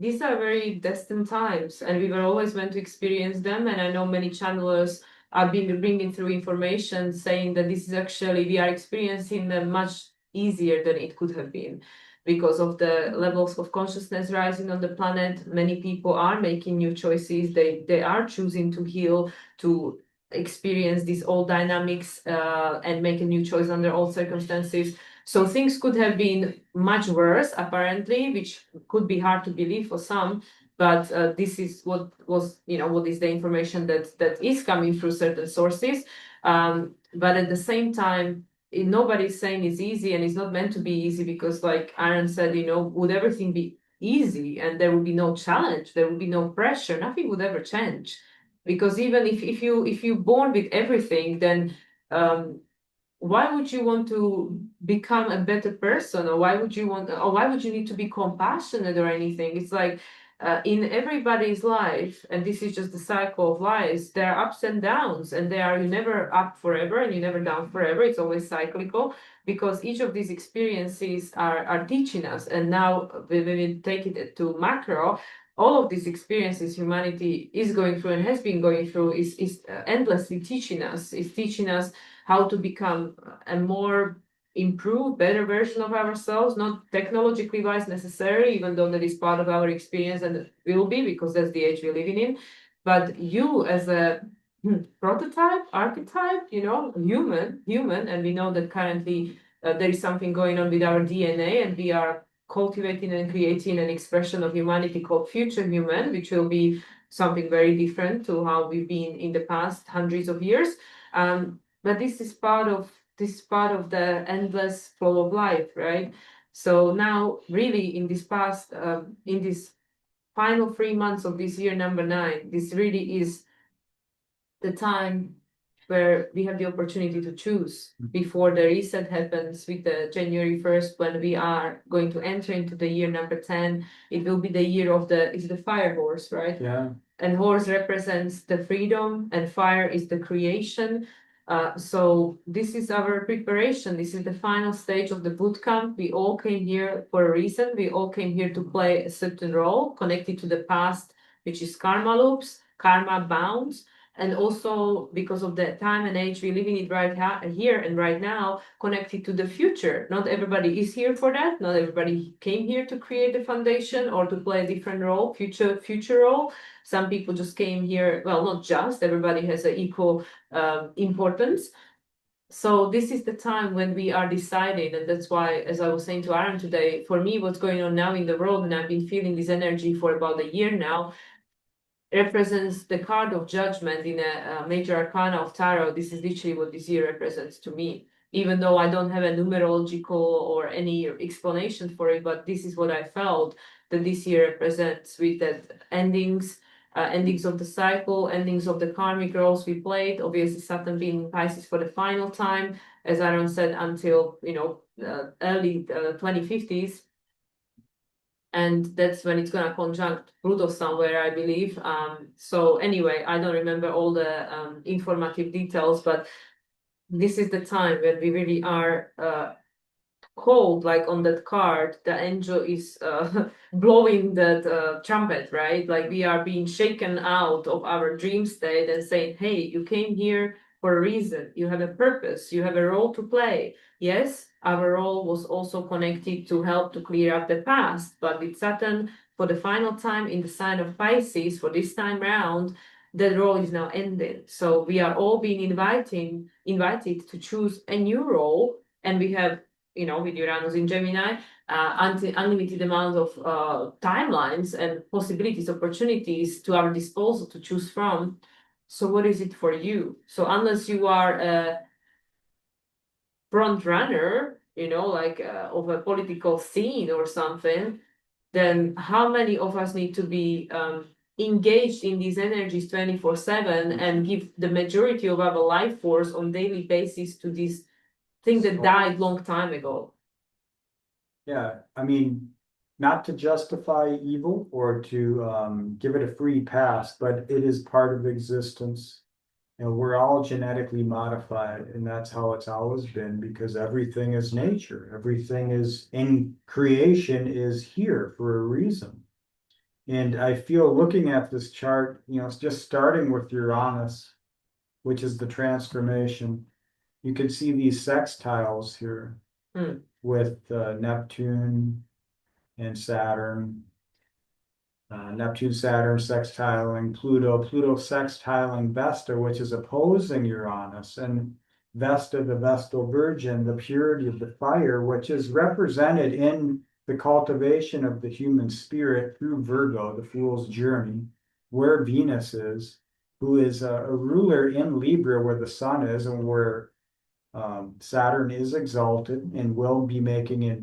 very destined times, and we were always meant to experience them. And I know many channelers are bringing through information saying that this is actually, we are experiencing them much easier than it could have been, because of the levels of consciousness rising on the planet. Many people are making new choices. They are choosing to heal, to experience these old dynamics, and make a new choice under all circumstances. So things could have been much worse, apparently, which could be hard to believe for some. But this is what was, what is the information that is coming through certain sources. But at the same time, nobody's saying it's easy, and it's not meant to be easy, because, like Aaron said, would everything be easy and there would be no challenge, there would be no pressure, nothing would ever change. Because even if you're born with everything, then why would you want to become a better person, or why would you need to be compassionate or anything? It's like, in everybody's life, and this is just the cycle of life, there are ups and downs, and you're never up forever and you're never down forever. It's always cyclical, because each of these experiences are teaching us. And now when we take it to macro, all of these experiences humanity is going through and has been going through is endlessly teaching us. Is teaching us how to become a more improved, better version of ourselves, not technologically wise necessarily, even though that is part of our experience and it will be, because that's the age we're living in. But you as a prototype, archetype, human, and we know that currently there is something going on with our DNA, and we are cultivating and creating an expression of humanity called future human, which will be something very different to how we've been in the past hundreds of years. But this is part of the endless flow of life, right? So now, really, in this final 3 months of this year number 9, this really is the time where we have the opportunity to choose before the reset happens with the January 1st, when we are going to enter into the year number 10. It will be the year of it's the fire horse, right? Yeah. And horse represents the freedom, and fire is the creation. So this is our preparation. This is the final stage of the boot camp. We all came here for a reason. We all came here to play a certain role connected to the past, which is karma loops, karma bounds, and also because of the time and age we live in it right here and right now, connected to the future. Not everybody is here for that. Not everybody came here to create a foundation or to play a different role, future role. Some people just came here, well, not just, everybody has an equal importance. So this is the time when we are deciding, and that's why, as I was saying to Aaron today, for me, what's going on now in the world, and I've been feeling this energy for about a year now, represents the card of judgment in a major arcana of tarot. This is literally what this year represents to me, even though I don't have a numerological or any explanation for it. But this is what I felt that this year represents, with that endings of the cycle, endings of the karmic roles we played. Obviously, Saturn being in Pisces for the final time, as Aaron said, until early 2050s. And that's when it's going to conjunct Pluto somewhere, I believe. So anyway, I don't remember all the informative details, but this is the time when we really are called, like on that card, the angel is blowing that trumpet, right? Like we are being shaken out of our dream state and saying, hey, you came here for a reason. You have a purpose. You have a role to play. Yes, our role was also connected to help to clear up the past, but with Saturn for the final time in the sign of Pisces for this time round, that role is now ended. So we are all being invited to choose a new role, and we have, with Uranus in Gemini, unlimited amount of timelines and possibilities, opportunities to our disposal to choose from. So what is it for you? So unless you are a front runner, like of a political scene or something, then how many of us need to be engaged in these energies 24/7 and give the majority of our life force on daily basis to this thing that died long time ago? Yeah, I mean, not to justify evil or to give it a free pass, but it is part of existence. We're all genetically modified, and that's how it's always been, because everything is nature. Everything is in creation is here for a reason. And I feel, looking at this chart, it's just starting with Uranus, which is the transformation. You can see these sextiles here with Neptune and Saturn. Neptune, Saturn sextiling Pluto, Pluto sextiling Vesta, which is opposing Uranus. And Vesta, the Vestal Virgin, the purity of the fire, which is represented in the cultivation of the human spirit through Virgo, the fool's journey, where Venus is, who is a ruler in Libra, where the sun is, and where Saturn is exalted and will be making it.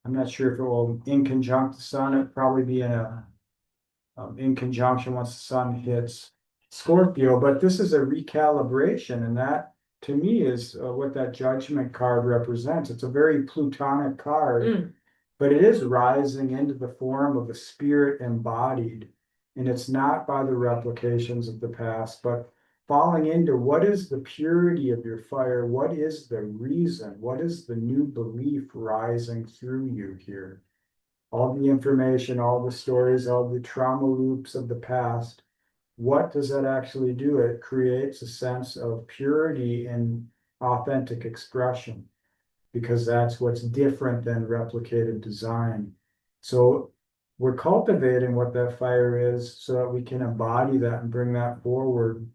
I'm not sure if it will in conjunct the sun. It'll probably be in conjunction once the sun hits Scorpio. But this is a recalibration, and that to me is what that Judgment card represents. It's a very Plutonic card, but it is rising into the form of a spirit embodied, and it's not by the replications of the past, but falling into what is the purity of your fire, what is the reason, what is the new belief rising through you here. All the information, all the stories, all the trauma loops of the past, what does that actually do? It creates a sense of purity and authentic expression, because that's what's different than replicated design. So we're cultivating what that fire is so that we can embody that and bring that forward.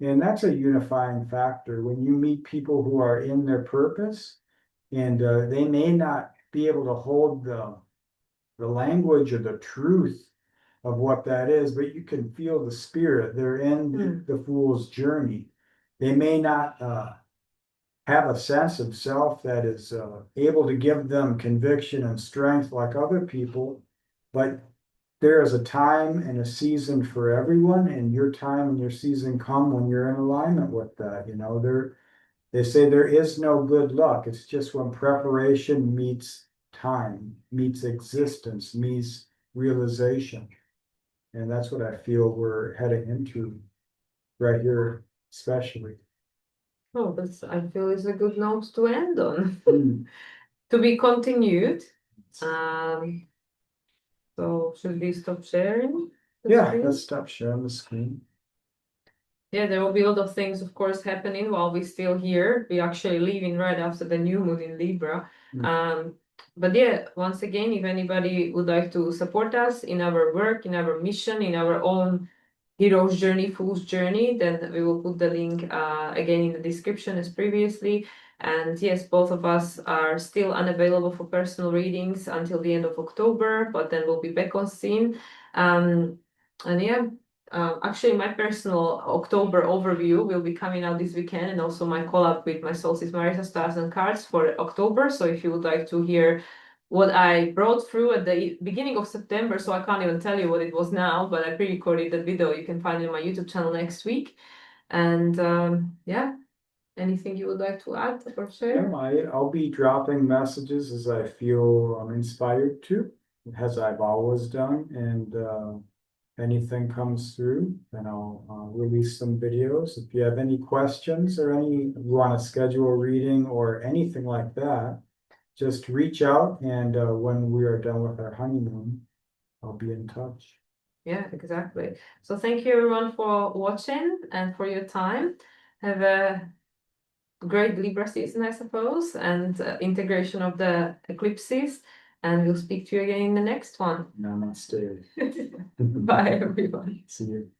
And that's a unifying factor. When you meet people who are in their purpose, and they may not be able to hold the language or the truth of what that is, but you can feel the spirit. They're in the fool's journey. They may not have a sense of self that is able to give them conviction and strength like other people, but there is a time and a season for everyone, and your time and your season come when you're in alignment with that. You know, they say there is no good luck. It's just when preparation meets time, meets existence, meets realization. And that's what I feel we're heading into right here, especially. Oh, that's, I feel, is a good note to end on. To be continued. So should we stop sharing the Yeah, screen? let's stop sharing the screen. Yeah, there will be a lot of things, of course, happening while we're still here. We're actually leaving right after the new moon in Libra. But yeah, once again, if anybody would like to support us in our work, in our mission, in our own hero's journey, fool's journey, then we will put the link again in the description as previously. And yes, both of us are still unavailable for personal readings until the end of October, but then we'll be back on scene. And yeah, actually, my personal October overview will be coming out this weekend, and also my collab with my Solstice Marisa Stars and Cards for October. So if you would like to hear what I brought through at the beginning of September, so I can't even tell you what it was now, but I pre-recorded that video. You can find it on my YouTube channel next week. And yeah, anything you would like to add or share? Yeah, I'll be dropping messages as I feel I'm inspired to, as I've always done. And anything comes through, then I'll release some videos. If you have any questions or you want to schedule a reading or anything like that, just reach out, and when we are done with our honeymoon, I'll be in touch. Yeah, exactly. So thank you everyone for watching and for your time. Have a great Libra season, I suppose, and integration of the eclipses. And we'll speak to you again in the next one. Namaste. Bye, everyone. See you.